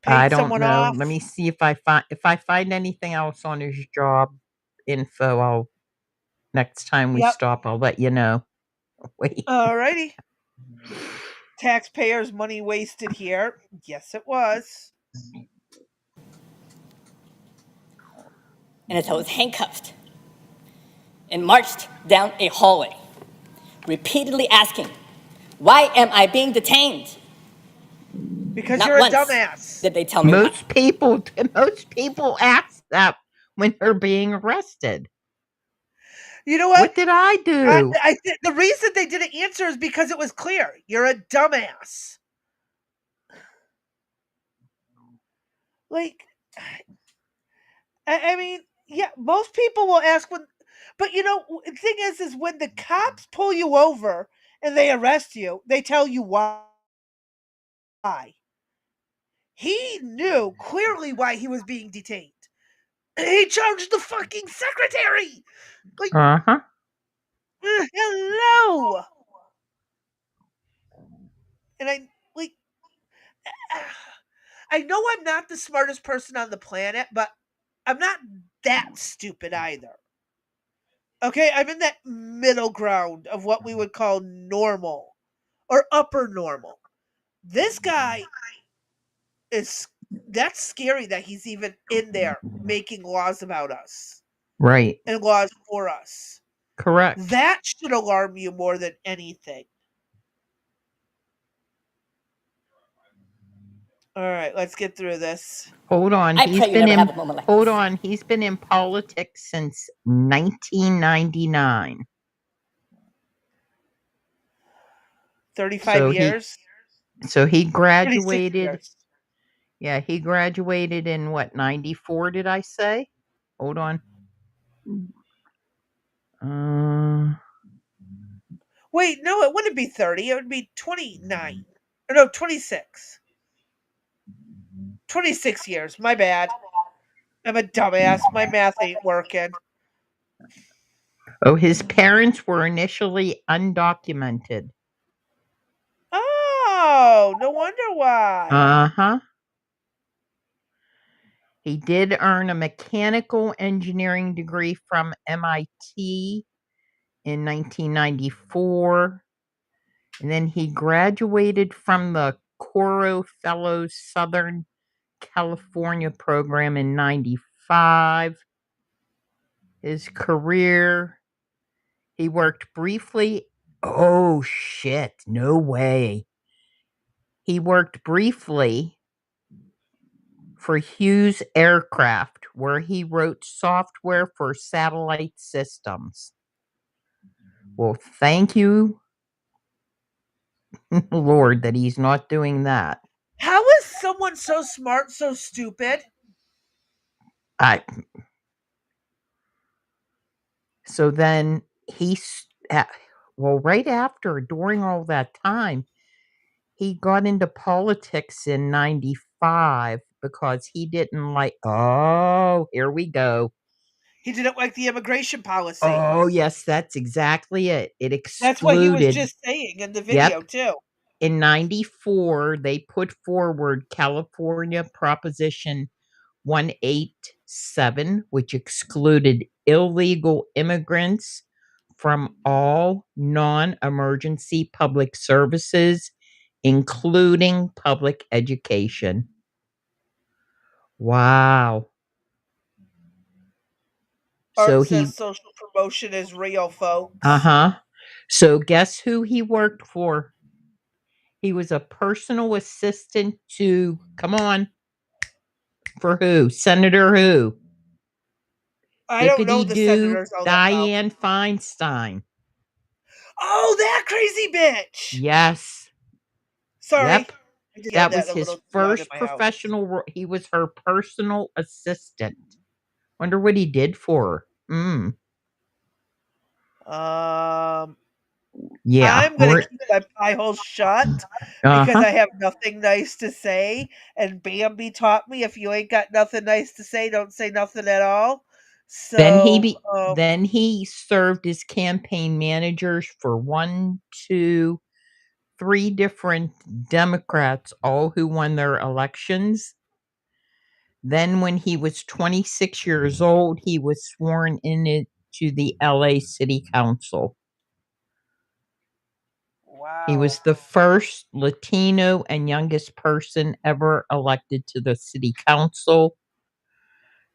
paid someone off. Let me see if I find anything else on his job info. Next time we stop, I'll let you know. Wait. Alrighty. Taxpayers' money wasted here. Yes, it was. And as I was handcuffed and marched down a hallway, repeatedly asking, why am I being detained? Because you're a dumbass. Did they tell me most people ask that when they're being arrested. You know what? What did I do? The reason they didn't answer is because it was clear. You're a dumbass. Like, I mean, yeah, most people will ask when, but you know, the thing is when the cops pull you over and they arrest you, they tell you why. He knew clearly why he was being detained. He charged the fucking secretary. Like, hello. And I know I'm not the smartest person on the planet, but I'm not that stupid either. Okay, I'm in that middle ground of what we would call normal or upper normal. This guy is that's scary that he's even in there making laws about us Right. and laws for us. Correct. That should alarm you more than anything. All right, let's get through this. Hold on. I pray you never have a moment like Hold this. on. He's been in politics since 1999. 35 years? So he 36 graduated. years. Yeah, he graduated in what, 94, did I say? Hold on. Wait, no, it wouldn't be 30. It would be 29. Or no, 26. 26 years. My bad. I'm a dumbass. My math ain't working. Oh, his parents were initially undocumented. Oh, no wonder why. Uh-huh. He did earn a mechanical engineering degree from MIT in 1994. And then he graduated from the Coro Fellows Southern California program in 95. His career, he worked briefly. Oh, shit. No way. He worked briefly for Hughes Aircraft, where he wrote software for satellite systems. Well, thank you, Lord, that he's not doing that. How is someone so smart so stupid? So then right after, during all that time, he got into politics in 95 because he didn't like, oh, here we go. He didn't like the immigration policy. Oh, yes, that's exactly it. It excluded. That's what he was just saying in the video, too. In 94, they put forward California Proposition 187, which excluded illegal immigrants from all non-emergency public services, including public education. Wow. Art says social promotion is real, folks. Uh-huh. So guess who he worked for? He was a personal assistant to, come on, for who? Senator who? I don't know the senators all that well. Dianne Feinstein. Oh, that crazy bitch! Yes. Sorry. Yep. That was his first professional role. He was her personal assistant. Wonder what he did for her. Yeah. I'm gonna keep my pie hole shut because I have nothing nice to say. And Bambi taught me if you ain't got nothing nice to say, don't say nothing at all. So then he served as campaign managers for 1, 2, 3 different Democrats, all who won their elections. Then when he was 26 years old, he was sworn into the LA City Council. Wow. He was the first Latino and youngest person ever elected to the city council.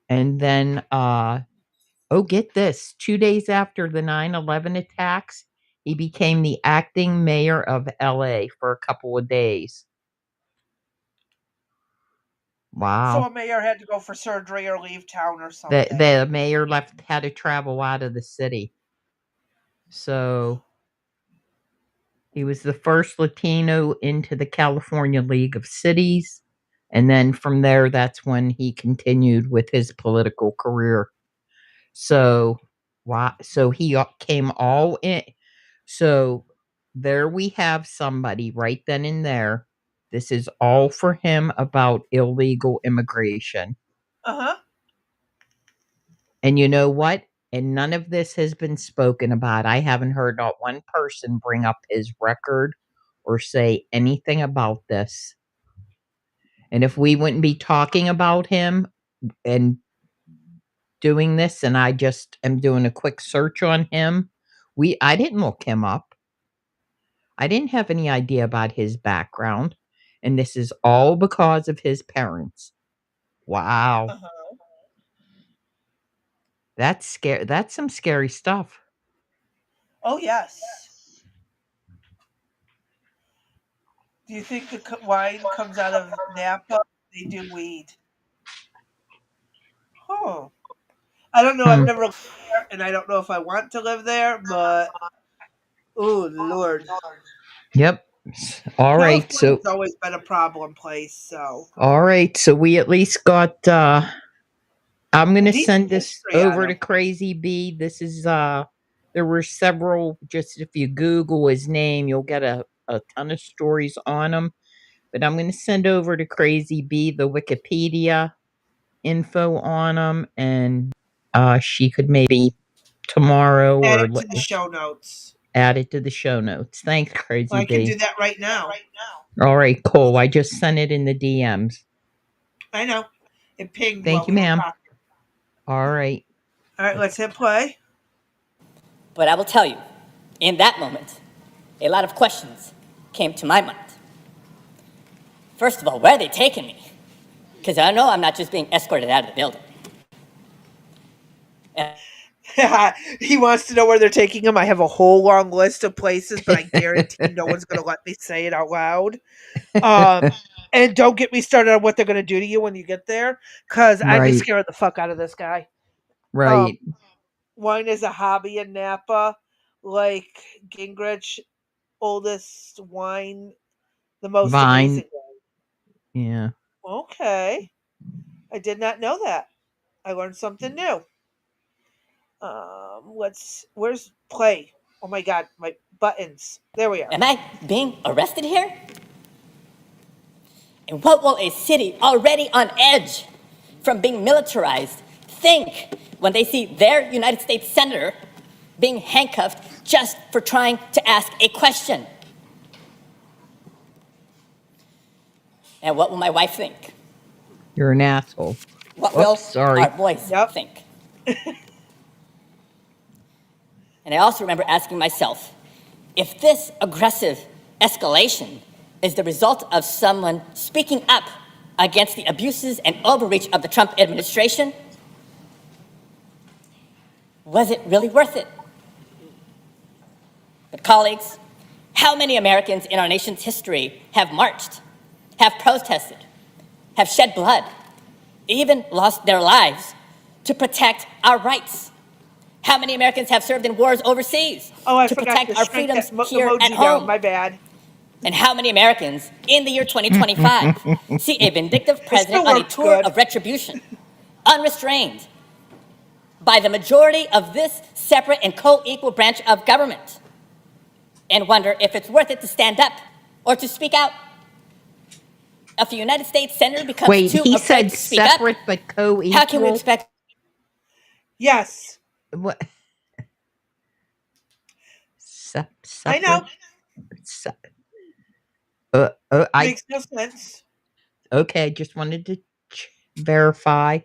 And then, get this, 2 days after the 9/11 attacks, he became the acting mayor of LA for a couple of days. Wow. So a mayor had to go for surgery or leave town or something. The mayor had to travel out of the city. So he was the first Latino into the California League of Cities. And then from there, that's when he continued with his political career. So he came all in. So there we have somebody right then and there. This is all for him about illegal immigration. Uh-huh. And you know what? And none of this has been spoken about. I haven't heard not one person bring up his record or say anything about this. And if we wouldn't be talking about him and doing this and I just am doing a quick search on him, I didn't look him up. I didn't have any idea about his background, and this is all because of his parents. Wow. Uh-huh. That's scary. That's some scary stuff. Oh, yes. Do you think the wine comes out of Napa? They do weed. Oh, I don't know. I've Hmm. never lived there, and I don't know if I want to live there. But oh, Lord, Yep. All right. California's So always been a problem place. So we at least got I'm a gonna decent send this history on over to them. Crazy B. This is there were several, just if you Google his name, you'll get a ton of stories on him. But I'm gonna send over to Crazy B the Wikipedia info on him, and she could maybe tomorrow Add or it to the show notes. add it to the show notes. Thanks, Well, Crazy I can B. do that right now. All right, cool. I just sent it in the DMs. I know. It pinged while Thank you, we were ma'am. talking. All right. All right, let's hit play. But I will tell you, in that moment, a lot of questions came to my mind. First of all, where are they taking me? Because I know I'm not just being escorted out of the building. He wants to know where they're taking him. I have a whole long list of places, but I guarantee no one's going to let me say it out loud. And don't get me started on what they're going to do to you when you get there, because I'd be Right. scared the fuck out of this guy. Right. Wine is a hobby in Napa, like Gingrich, oldest wine, the most Vine. amazing wine. Yeah. Okay, I did not know that. I learned something new. Where's play? Oh my god, my buttons. There we are. Am I being arrested here? And what will a city already on edge from being militarized think when they see their United States Senator being handcuffed just for trying to ask a question? And what will my wife think? You're an asshole. What Oops, will sorry. our boys think? And I also remember asking myself, if this aggressive escalation is the result of someone speaking up against the abuses and overreach of the Trump administration, was it really worth it? But colleagues, how many Americans in our nation's history have marched, have protested, have shed blood, even lost their lives to protect our rights? How many Americans have served in wars overseas to protect our freedoms here at home? My bad. And how many Americans in the year 2025 see a vindictive president on a tour of retribution, unrestrained by the majority of this separate and co-equal branch of government, and wonder if it's worth it to stand up or to speak out? If a United States senator becomes too afraid to speak up, but co-equal. how can we expect? Yes. What? I know. Makes no sense. Okay, just wanted to verify.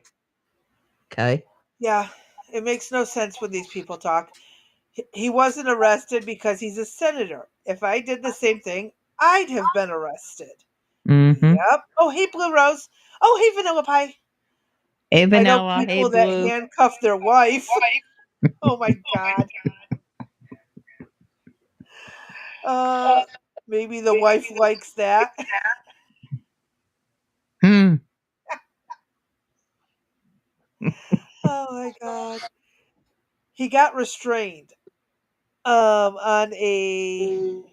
Okay. Yeah, it makes no sense when these people talk. He wasn't arrested because he's a senator. If I did the same thing, I'd have been arrested. Mm-hmm. Yep. Oh, hey, Blue Rose. Oh, hey, Vanilla Pie. Hey, Vanilla. I know people that handcuff their wife. Oh my god. Maybe the wife likes that. Hmm. Oh my god. He got restrained. On the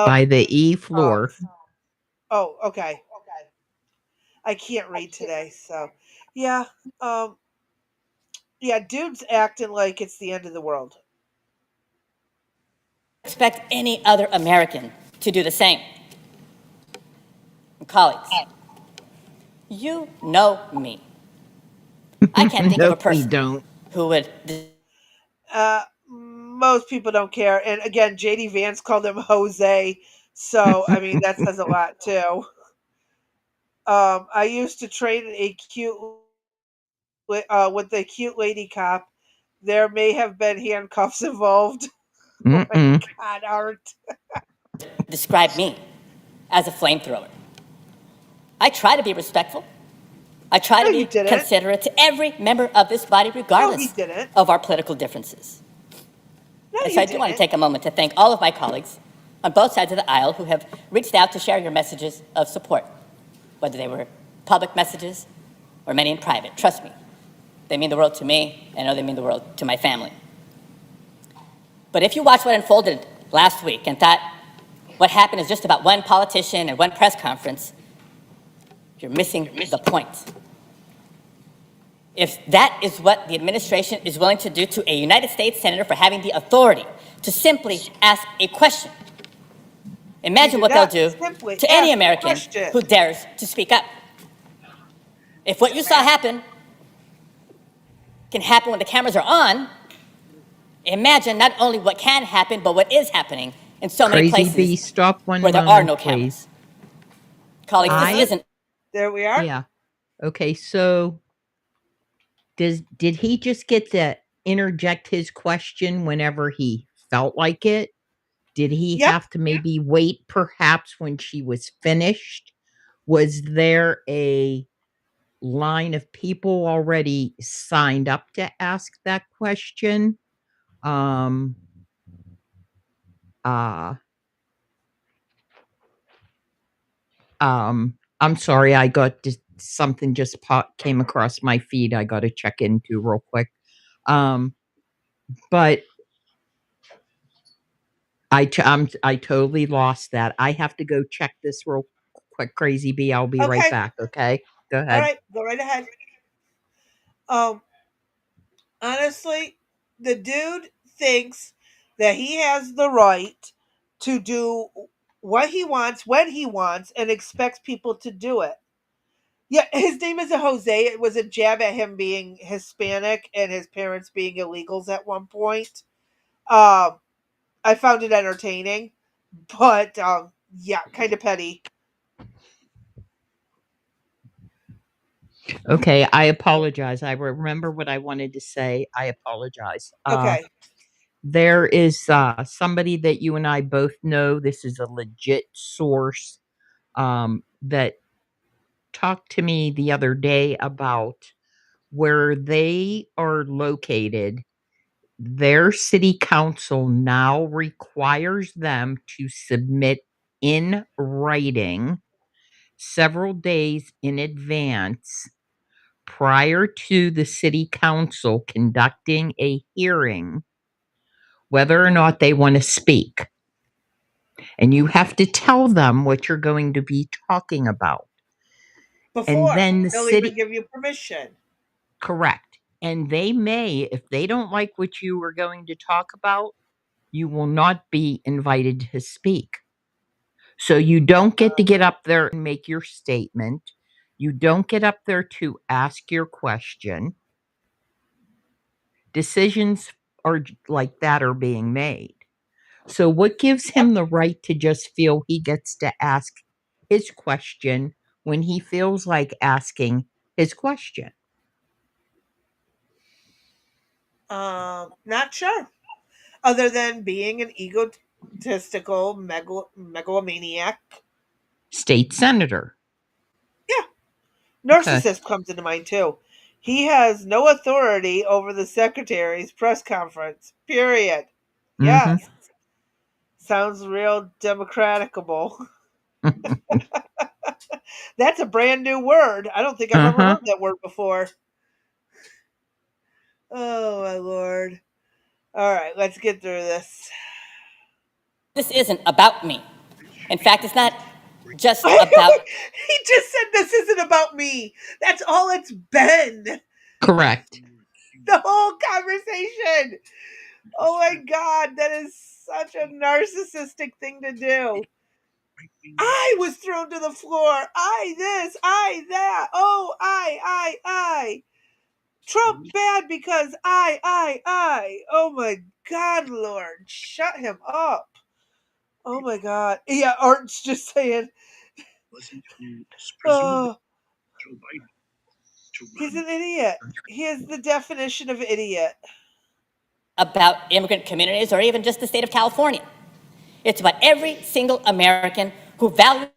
by the E floor. Oh, okay. I can't read today, so yeah. Yeah, dude's acting like it's the end of the world. Expect any other American to do the same. Colleagues, you know me. I can't think of a person who would. Most people don't care, and again, JD Vance called him Jose, so I mean that says a lot too. I used to train a cute with the cute lady cop, there may have been handcuffs involved. Oh my Mm-mm. God, Art. Describe me as a flamethrower. I try to be respectful. I try No, to you be didn't. considerate to every member of this body, No, he regardless didn't. of our political differences. No, And so you I do want to didn't. take a moment to thank all of my colleagues on both sides of the aisle who have reached out to share your messages of support, whether they were public messages or many in private. Trust me, they mean the world to me, and I know they mean the world to my family. But if you watched what unfolded last week and thought what happened is just about one politician and one press conference, you're missing the point. If that is what the administration is willing to do to a United States senator for having the authority to simply ask a question, imagine You what did they'll not do simply to any ask a American question. who dares to speak up. If what you saw happen can happen when the cameras are on, imagine not only what can happen, but what is happening in so many Crazy places B, stop one where there are moment, no please. cameras. Colleagues, this I isn't. There we are. Yeah. Okay, so did he just get to interject his question whenever he felt like it? Did he Yep. have to maybe wait perhaps when she was finished? Was there a line of people already signed up to ask that question? Um uh I'm sorry, I got something just came across my feed I got to check into real quick. But I totally lost that. I have to go check this real quick, Crazy B. I'll be right Okay. back. Okay, go All ahead. right. Go right ahead. Um. Honestly, the dude thinks that he has the right to do what he wants when he wants and expects people to do it. Yeah, his name isn't Jose. It was a jab at him being Hispanic and his parents being illegals at one point. I found it entertaining, but yeah, kind of petty. Okay, I apologize. I remember what I wanted to say. I apologize. Okay. There is somebody that you and I both know. This is a legit source that talked to me the other day about where they are located. Their city council now requires them to submit in writing several days in advance prior to the city council conducting a hearing whether or not they want to speak. And you have to tell them what you're going to be talking about. And Before then the they'll even city, give you permission. correct. And they may, if they don't like what you are going to talk about, you will not be invited to speak. So you don't get to get up there and make your statement. You don't get up there to ask your question. Decisions are like that are being made. So what gives him the right to just feel he gets to ask his question when he feels like asking his question? Not sure. Other than being an egotistical megalomaniac. State senator. Yeah, Okay. narcissist comes into mind too. He has no authority over the secretary's press conference. Period. Mhm. Yes. Sounds real democraticable. That's a brand new word. I don't think I've ever Uh-huh. heard that word before. Oh my lord. All right, let's get through this. This isn't about me. In fact, it's not just He about. just said this isn't about me. That's all it's been. Correct. The whole conversation. Oh my god, that is such a narcissistic thing to do. I was thrown to the floor. I this, I that. Oh, I. Trump bad because I. Oh my god, Lord. Shut him up. Oh my god. Yeah, Art's just saying. Oh, He's an idiot. He is the definition of idiot. About immigrant communities or even just the state of California. It's about every single American who values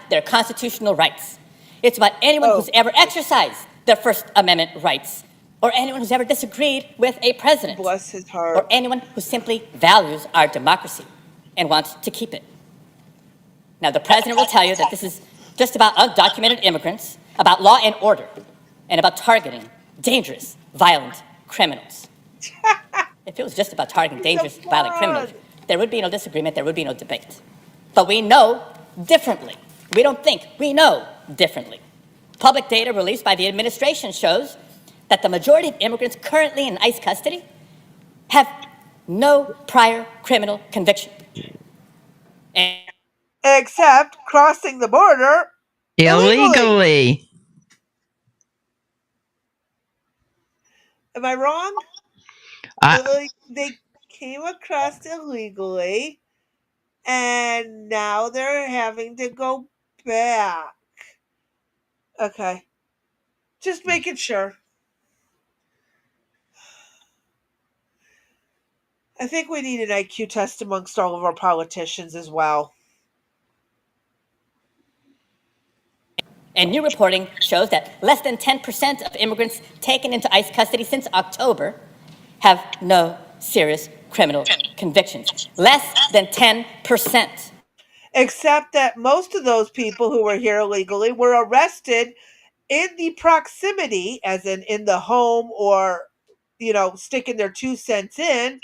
their constitutional rights. It's about anyone who's ever exercised their First Amendment rights, or anyone who's ever disagreed with a president, bless his heart, or anyone who simply values our democracy and wants to keep it. Now, the president will tell you that this is just about undocumented immigrants, about law and order, and about targeting dangerous, violent criminals. If it was just about targeting dangerous, violent criminals, there would be no disagreement, there would be no debate. But we know differently. We don't think, we know differently. Public data released by the administration shows that the majority of immigrants currently in ICE custody have no prior criminal conviction. Except crossing the border illegally. Am I wrong? They came across illegally, and now they're having to go back. Okay. Just making sure. I think we need an IQ test amongst all of our politicians as well. And new reporting shows that less than 10% of immigrants taken into ICE custody since October have no serious criminal convictions. Less than 10%. Except that most of those people who were here illegally were arrested in the proximity, as in the home, or, sticking their 2 cents in,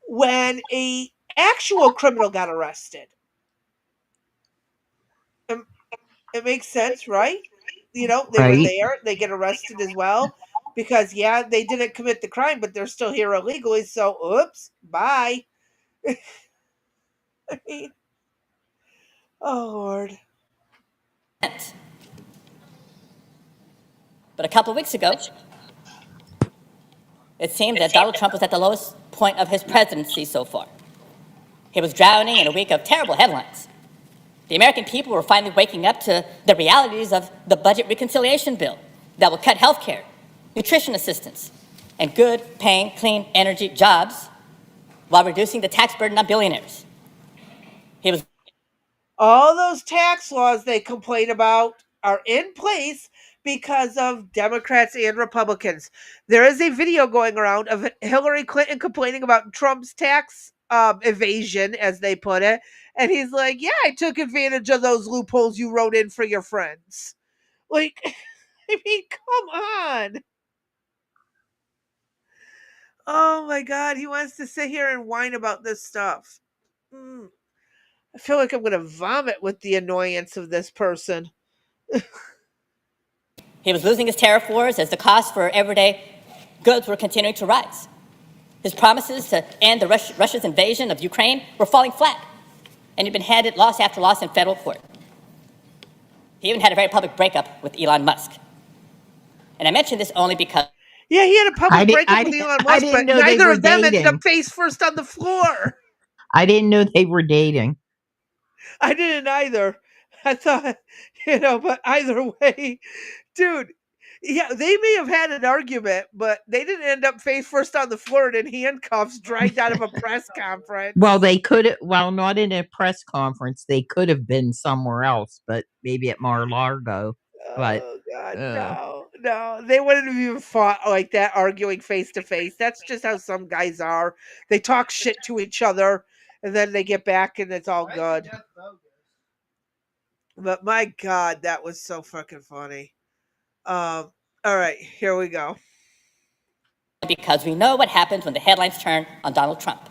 when a actual criminal got arrested. It makes sense, right? They were there, they get arrested as well, because they didn't commit the crime, but they're still here illegally, so oops, bye. I mean, oh Lord. But a couple of weeks ago, it seemed that Donald Trump was at the lowest point of his presidency so far. He was drowning in a week of terrible headlines. The American people were finally waking up to the realities of the budget reconciliation bill that will cut health care, nutrition assistance, and good paying clean energy jobs while reducing the tax burden on billionaires. All those tax laws they complain about are in place because of Democrats and Republicans. There is a video going around of Hillary Clinton complaining about Trump's tax evasion, as they put it. And he's like, yeah, I took advantage of those loopholes you wrote in for your friends. Like, I mean, come on. Oh my God, he wants to sit here and whine about this stuff. I feel like I'm going to vomit with the annoyance of this person. He was losing his tariff wars as the costs for everyday goods were continuing to rise. His promises to end Russia's invasion of Ukraine were falling flat, and he'd been handed loss after loss in federal court. He even had a very public breakup with Elon Musk. And I mention this only because... Yeah, he had a public breakup with Elon Musk, but neither of them ended up face first on the floor. I didn't know they were dating. I didn't either. I thought, but either way, dude, yeah, they may have had an argument, but they didn't end up face first on the floor and in handcuffs dragged out of a press conference. Well, they could, not in a press conference. They could have been somewhere else, but maybe at Mar-a-Lago. But, oh God, no, they wouldn't have even fought like that, arguing face to face. That's just how some guys are. They talk shit to each other, and then they get back, and it's all good. But my God, that was so fucking funny. All right, here we go. Because we know what happens when the headlines turn on Donald Trump.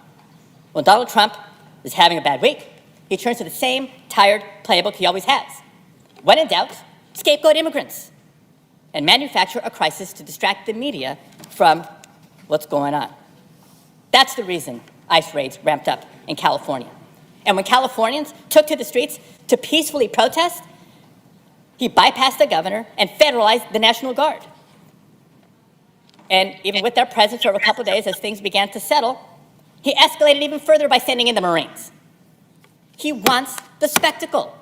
When Donald Trump is having a bad week, he turns to the same tired playbook he always has. When in doubt, scapegoat immigrants and manufacture a crisis to distract the media from what's going on. That's the reason ICE raids ramped up in California. And when Californians took to the streets to peacefully protest, he bypassed the governor and federalized the National Guard. And even with their presence for a couple of days as things began to settle, he escalated even further by sending in the Marines. He wants the spectacle,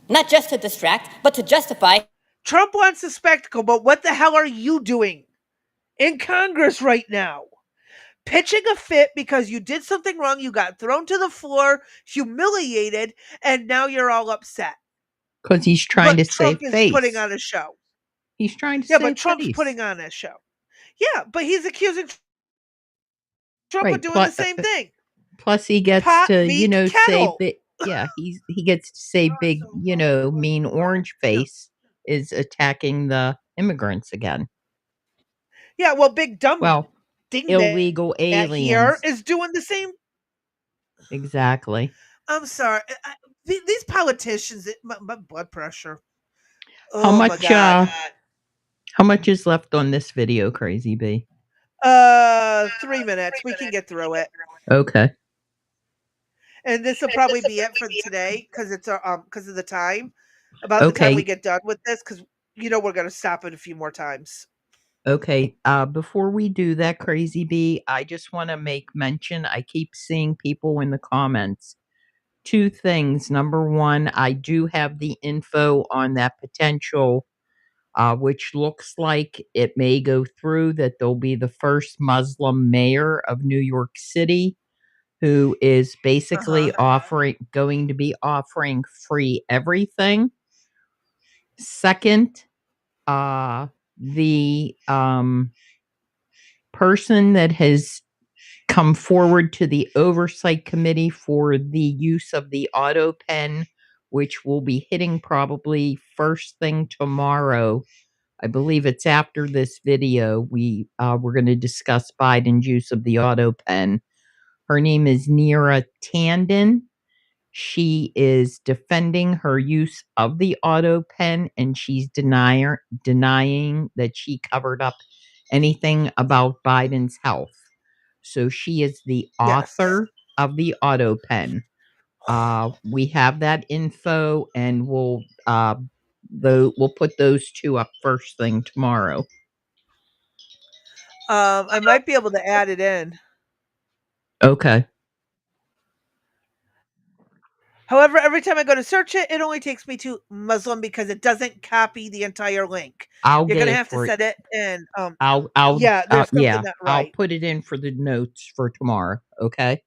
not just to distract, but to justify Trump wants a spectacle, but what the hell are you doing in Congress right now? Pitching a fit because you did something wrong, you got thrown to the floor, humiliated, and now you're all upset. Because he's trying But to Trump save is putting face. on a show. He's trying to Yeah, but save Trump's face. putting on a show. Yeah, but he's accusing Trump of Right. doing the same thing. Plus he gets Pot, to, meet, say kettle. big, yeah, he gets to say big, mean orange face is attacking the immigrants again. Yeah, well, big dumb Well, dingbat illegal here aliens. is doing the same. Exactly. I'm sorry. These politicians, my blood pressure. How Oh my much God. how much is left on this video, Crazy B? 3 minutes. We can get through it. Okay. And this will probably be it for today because it's because of the time. About the time we Okay. get done with this, because we're gonna stop it a few more times. Okay. Before we do that, Crazy B, I just want to make mention. I keep seeing people in the comments. 2 things. Number 1, I do have the info on that potential, which looks like it may go through, that there'll be the first Muslim mayor of New York City, who is basically going to be offering free everything. Second, the person that has come forward to the oversight committee for the use of the Autopen, which will be hitting probably first thing tomorrow. I believe it's after this video. We're going to discuss Biden's use of the Autopen. Her name is Neera Tanden. She is defending her use of the Autopen, and she's denying that she covered up anything about Biden's health. So she is the author of the Autopen. We have that info, and we'll put those 2 up first thing tomorrow. I might be able to add it in. Okay. However, every time I go to search it, it only takes me to Muslim because it doesn't copy the entire link. I'll You're get gonna it have to for set it and I'll yeah, there's something yeah, not I'll right. put it in for the notes for tomorrow, okay?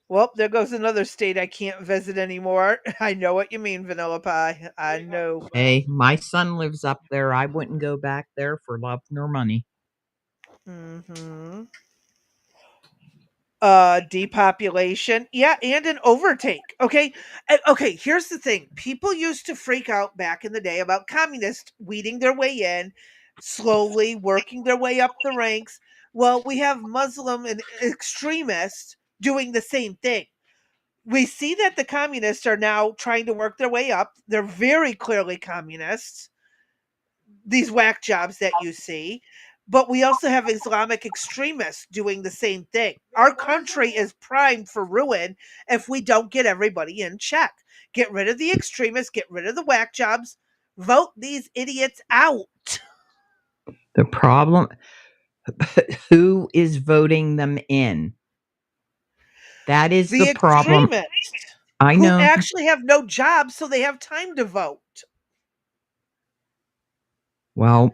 Well, there goes another state I can't visit anymore. I know what you mean, Vanilla Pie. I know. Hey, my son lives up there. I wouldn't go back there for love nor money. Depopulation. Yeah, and an overtake. Okay. Okay, here's the thing. People used to freak out back in the day about communists weeding their way in, slowly working their way up the ranks. Well, we have Muslim and extremists doing the same thing. We see that the communists are now trying to work their way up. They're very clearly communists, these whack jobs that you see. But we also have Islamic extremists doing the same thing. Our country is primed for ruin if we don't get everybody in check. Get rid of the extremists, get rid of the whack jobs, vote these idiots out. The problem who is voting them in? That is The the problem. extremists I who know. actually have no jobs, so they have time to vote. Well,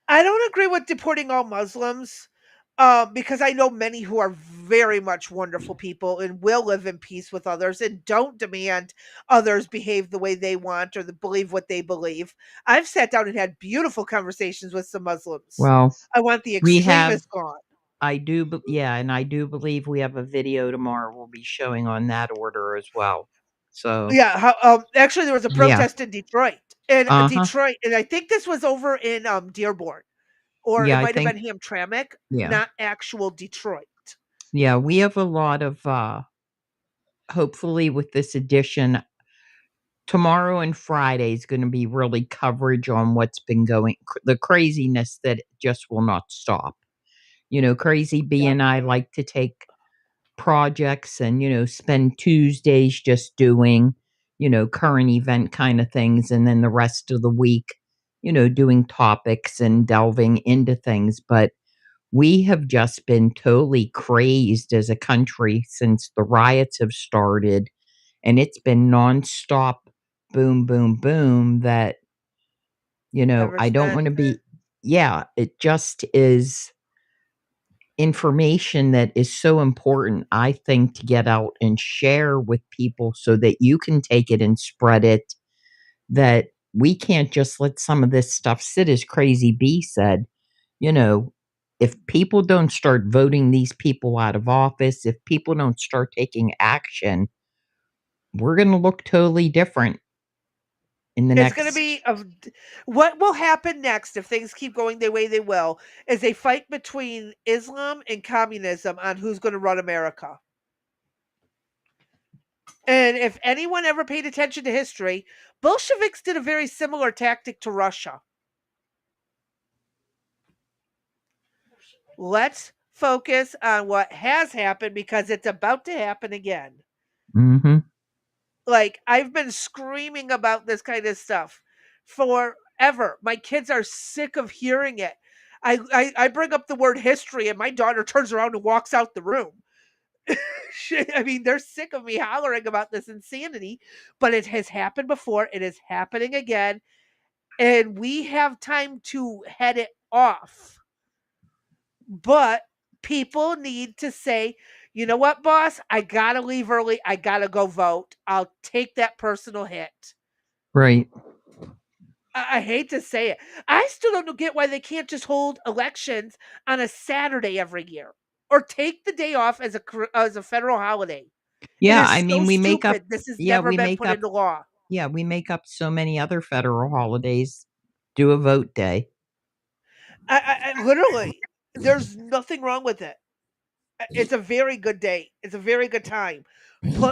I don't agree with deporting all Muslims, because I know many who are very much wonderful people and will live in peace with others and don't demand others behave the way they want or believe what they believe. I've sat down and had beautiful conversations with some Muslims. well, I want the we have extremists gone. and I do believe we have a video tomorrow we'll be showing on that order as well. So, Yeah, actually, there was a yeah. protest in Detroit. In Uh-huh. Detroit, and I think this was over in Dearborn, or it Yeah, I might have think been Hamtramck, yeah. not actual Detroit. Yeah, we have a lot of hopefully with this edition tomorrow and Friday is going to be really coverage on what's been going, the craziness that just will not stop. Crazy B and I like to take projects and, spend Tuesdays just doing, current event kind of things. And then the rest of the week, doing topics and delving into things. But we have just been totally crazed as a country since the riots have started. And it's been nonstop boom, boom, boom that You know, Never I don't said. want to be, yeah, it just is information that is so important, I think, to get out and share with people so that you can take it and spread it, that we can't just let some of this stuff sit, as Crazy B said. You know, if people don't start voting these people out of office, if people don't start taking action, we're going to look totally different in the It's going to next. be what will happen next if things keep going the way they will is a fight between Islam and communism on who's going to run America. And if anyone ever paid attention to history, Bolsheviks did a very similar tactic to Russia. Let's focus on what has happened because it's about to happen again. Mm-hmm. Like, I've been screaming about this kind of stuff forever. My kids are sick of hearing it. I bring up the word history and my daughter turns around and walks out the room. I mean, they're sick of me hollering about this insanity, but it has happened before. It is happening again. And we have time to head it off. But people need to say, you know what, boss? I got to leave early. I got to go vote. I'll take that personal hit. Right. I hate to say it. I still don't get why they can't just hold elections on a Saturday every year or take the day off as a federal holiday. It Yeah, is I so mean, we make up, stupid. This has yeah, never we been make put up, into law. yeah, we make up so many other federal holidays. Do a vote day. I literally, there's nothing wrong with it. It's a very good day. It's a very good time.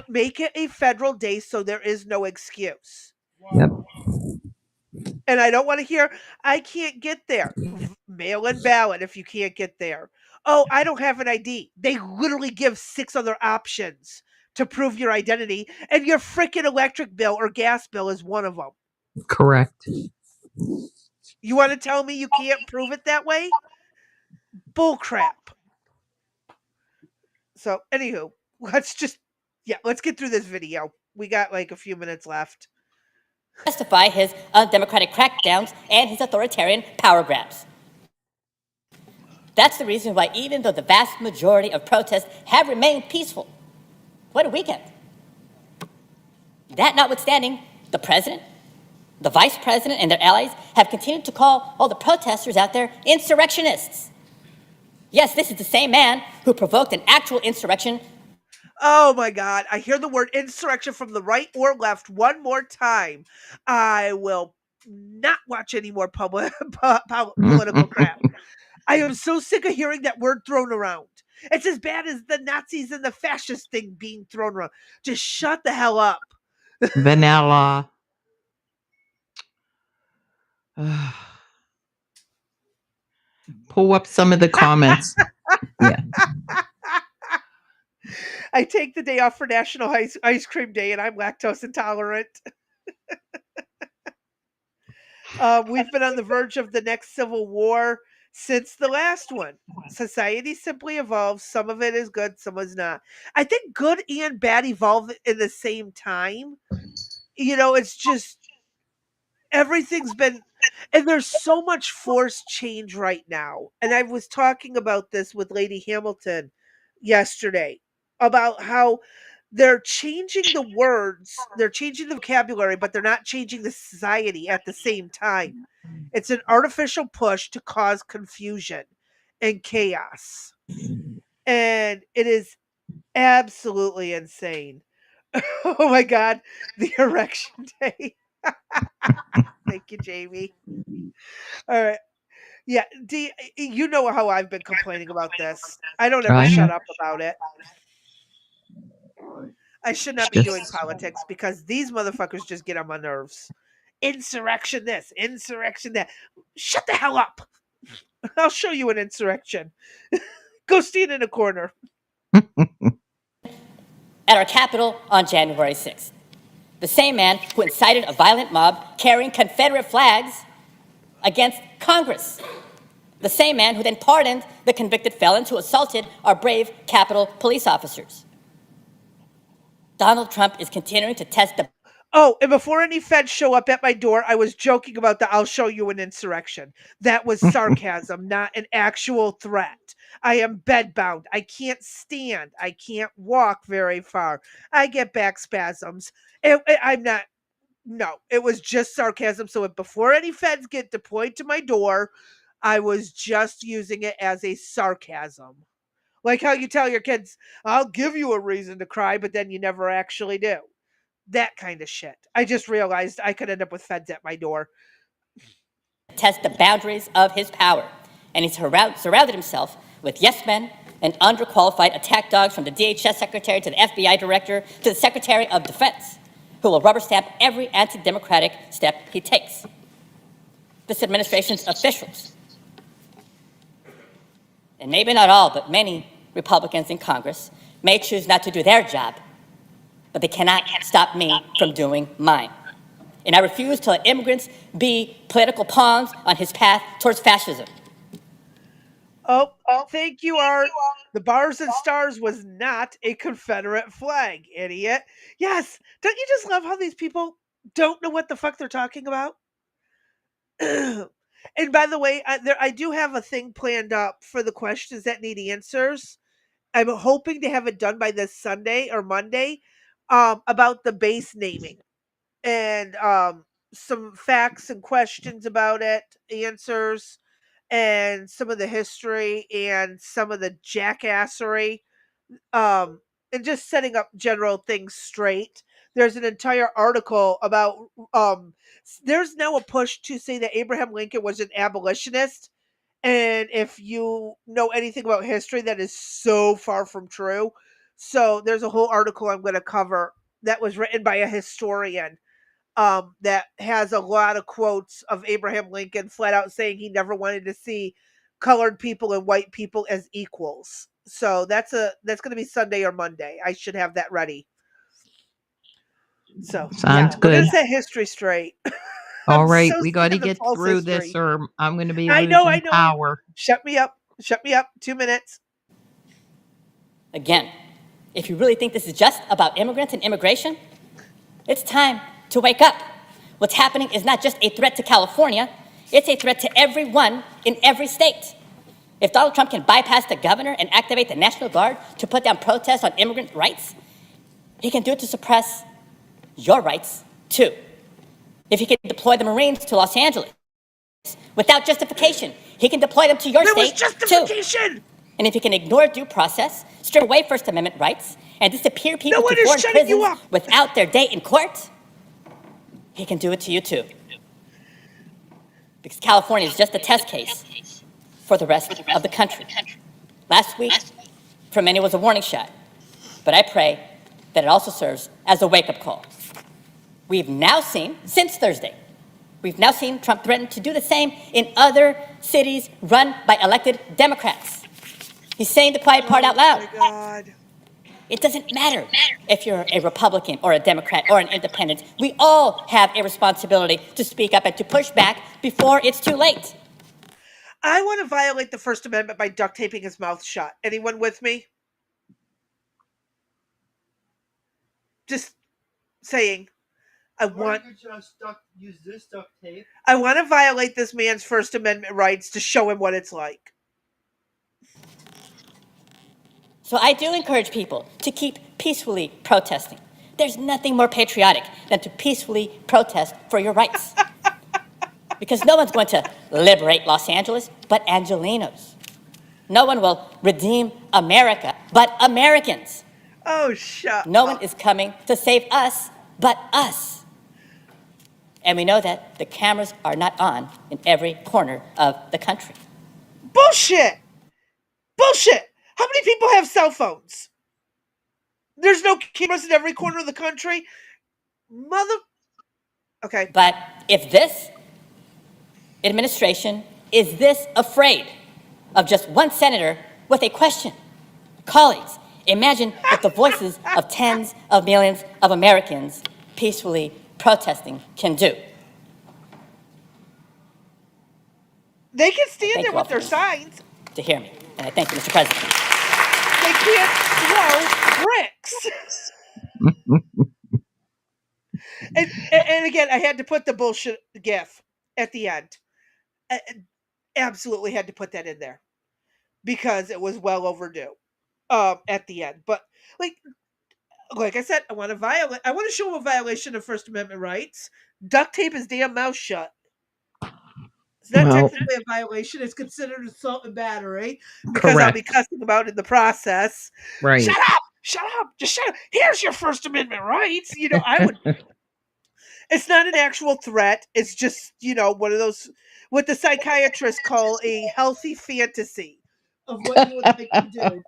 Make it a federal day so there is no excuse. Yep. And I don't want to hear, I can't get there. Mail in ballot if you can't get there. Oh, I don't have an ID. They literally give 6 other options to prove your identity, and your freaking electric bill or gas bill is one of them. Correct. You want to tell me you can't prove it that way? Bull crap. So, anywho, let's get through this video. We got like a few minutes left. Justify his undemocratic crackdowns and his authoritarian power grabs. That's the reason why, even though the vast majority of protests have remained peaceful, what a weekend. That notwithstanding, the president, the vice president, and their allies have continued to call all the protesters out there insurrectionists. Yes, this is the same man who provoked an actual insurrection. Oh my God. I hear the word insurrection from the right or left one more time. I will not watch any more political crap. I am so sick of hearing that word thrown around. It's as bad as the Nazis and the fascist thing being thrown around. Just shut the hell up. Vanilla. Pull up some of the comments. Yeah. I take the day off for National Ice Cream Day and I'm lactose intolerant. We've been on the verge of the next civil war since the last one. Society simply evolves. Some of it is good, some is not. I think good and bad evolve in the same time. You know, it's just everything's been, and there's so much forced change right now. And I was talking about this with Lady Hamilton yesterday about how they're changing the words, they're changing the vocabulary, but they're not changing the society at the same time. It's an artificial push to cause confusion and chaos. And it is absolutely insane. Oh my God, the erection day. Thank you, Jamie. All right. Yeah, you know how I've been complaining about this. I don't ever I know. shut up about it. I should not be doing politics because these motherfuckers just get on my nerves. Insurrection this, insurrection that. Shut the hell up. I'll show you an insurrection. Go stand in a corner. At our Capitol on January 6th. The same man who incited a violent mob carrying Confederate flags against Congress. The same man who then pardoned the convicted felons who assaulted our brave Capitol police officers. Donald Trump is continuing to test the... Oh, and before any feds show up at my door, I was joking about the "I'll show you an insurrection." That was sarcasm, not an actual threat. I am bedbound. I can't stand. I can't walk very far. I get back spasms. I'm not. No, it was just sarcasm. So if before any feds get deployed to my door, I was just using it as a sarcasm. Like how you tell your kids, "I'll give you a reason to cry," but then you never actually do. That kind of shit. I just realized I could end up with feds at my door. Test the boundaries of his power. And he's surrounded himself with yes men and underqualified attack dogs, from the DHS secretary to the FBI director to the secretary of defense, who will rubber stamp every anti-democratic step he takes. This administration's officials, and maybe not all, but many Republicans in Congress, may choose not to do their job, but they cannot stop me from doing mine. And I refuse to let immigrants be political pawns on his path towards fascism. Oh, thank you, Art. The bars and stars was not a Confederate flag, idiot. Yes, don't you just love how these people don't know what the fuck they're talking about? And by the way, I do have a thing planned up for the questions that need answers. I'm hoping to have it done by this Sunday or Monday, about the base naming, and some facts and questions about it, answers, and some of the history and some of the jackassery, um, and just setting up general things straight. There's an entire article about, there's now a push to say that Abraham Lincoln was an abolitionist. And if you know anything about history, that is so far from true. So there's a whole article I'm going to cover that was written by a historian, that has a lot of quotes of Abraham Lincoln flat out saying he never wanted to see colored people and white people as equals. So that's going to be Sunday or Monday. I should have that ready. So Sounds we're going good. to set history straight. All I'm right, so we sick got to of the get false through this, history. or I'm going to be I know. losing power. Shut me up. 2 minutes. Again, if you really think this is just about immigrants and immigration, it's time to wake up. What's happening is not just a threat to California, it's a threat to everyone in every state. If Donald Trump can bypass the governor and activate the National Guard to put down protests on immigrant rights, he can do it to suppress your rights, too. If he can deploy the Marines to Los Angeles without justification, he can deploy them to your state, justification! Too. And if he can ignore due process, strip away First Amendment rights, and disappear people to foreign prisons without their day in court, he can do it to you, too. Because California is just a test case for the rest of the country. Last week, for many, was a warning shot. But I pray that it also serves as a wake-up call. We've now seen, since Thursday, we've now seen Trump threaten to do the same in other cities run by elected Democrats. He's saying the quiet part out loud. Oh, my God. It doesn't matter if you're a Republican or a Democrat or an independent. We all have a responsibility to speak up and to push back before it's too late. I want to violate the First Amendment by duct taping his mouth shut. Anyone with me? Just saying. I want to just use this duct tape. I want to violate this man's First Amendment rights to show him what it's like. So I do encourage people to keep peacefully protesting. There's nothing more patriotic than to peacefully protest for your rights. Because no one's going to liberate Los Angeles but Angelenos. No one will redeem America but Americans. Oh, shut No up. one is coming to save us but us. And we know that the cameras are not on in every corner of the country. Bullshit! Bullshit! How many people have cell phones? There's no cameras in every corner of the country? Okay. But if this administration is this afraid of just one senator with a question, colleagues, imagine what the voices of tens of millions of Americans peacefully protesting can do. They can stand there with their signs. To hear me. And I thank you, Mr. President. They can't throw bricks. And again, I had to put the bullshit gif at the end. I absolutely had to put that in there because it was well overdue. At the end, but like I said, I want to show him a violation of First Amendment rights. Duct tape his damn mouth shut. It's not Well, technically a violation. It's considered assault and battery because I'll be correct. cussing him out in the process. Right. Shut up! Shut up! Just shut up! Here's your First Amendment rights. I would. It's not an actual threat. It's just one of those what the psychiatrists call a healthy fantasy of what you would like to do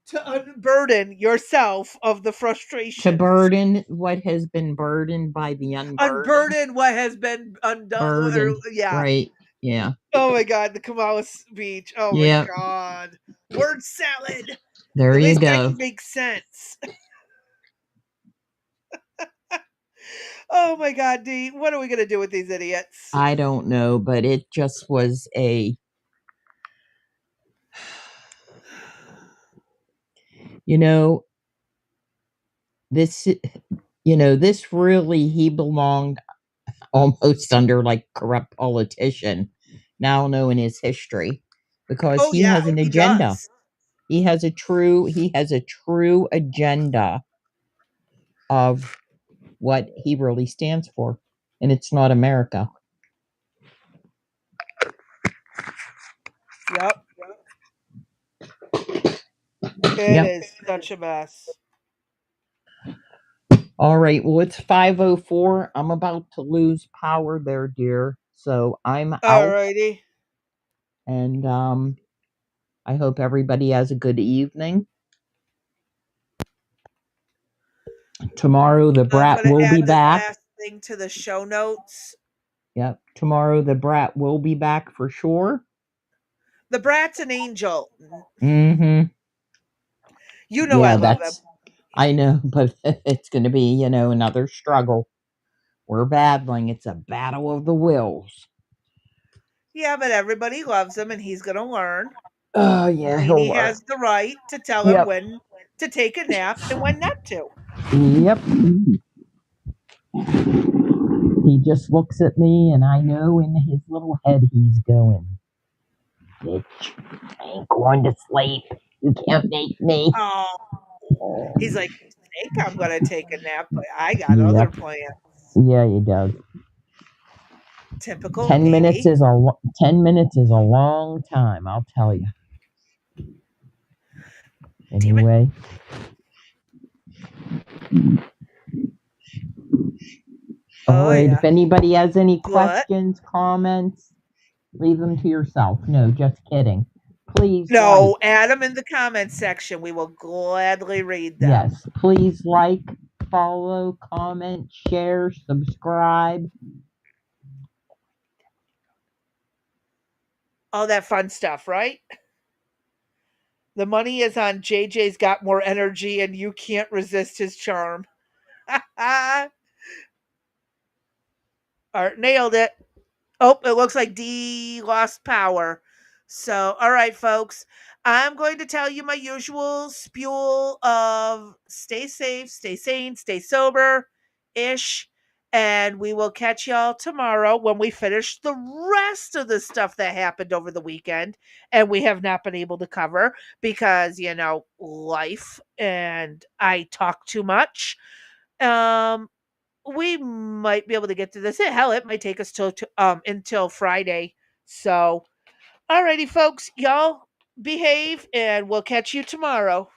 to unburden yourself of the To frustrations. burden what has been burdened by the unburdened. Unburden what has been undone. Burdened. Yeah. Right. Yeah. Oh my God, the Kamala speech. Oh my Yep. God. Word salad. There At you least that go. can make sense. Oh my God, Dee. What are we going to do with these idiots? I don't know, but it just was this this really, he belonged almost under like corrupt politician, now knowing his history, because Oh he yeah, has an he agenda. does. He has a true agenda of what he really stands for, and it's not America. Yep. It is such a mess. All right, well, it's 5:04. I'm about to lose power there, dear. So I'm out. Alrighty. And I hope everybody has a good evening. Tomorrow the brat will be back. Last thing to the show notes. Yep. Tomorrow the brat will be back for sure. The brat's an angel. Mm-hmm. I love him. I know, but it's going to be, another struggle. We're battling. It's a battle of the wills. Yeah, but everybody loves him, and he's going to learn. Oh, yeah, he has the right to tell him when to take a nap and when not to. Yep. He just looks at me, and I know in his little head he's going, bitch, I ain't going to sleep. You can't make me. Oh. He's like, I think I'm going to take a nap, but I got other plans. Yeah, he does. Typical 10 baby. minutes is a 10 minutes is a long time, I'll tell you. Anyway. All right, if anybody has any questions, comments, leave them to yourself. No, just kidding. Please. No, add them in the comments section. We will gladly read them. Yes, please like, follow, comment, share, subscribe. All that fun stuff, right? The money is on JJ's Got More Energy, and you can't resist his charm. Art nailed it. Oh, it looks like Dee lost power. So, all right, folks. I'm going to tell you my usual spiel of stay safe, stay sane, stay sober-ish. And we will catch y'all tomorrow when we finish the rest of the stuff that happened over the weekend and we have not been able to cover because, life and I talk too much. We might be able to get to this. Hell, it might take us until Friday. So, alrighty, folks, y'all behave, and we'll catch you tomorrow.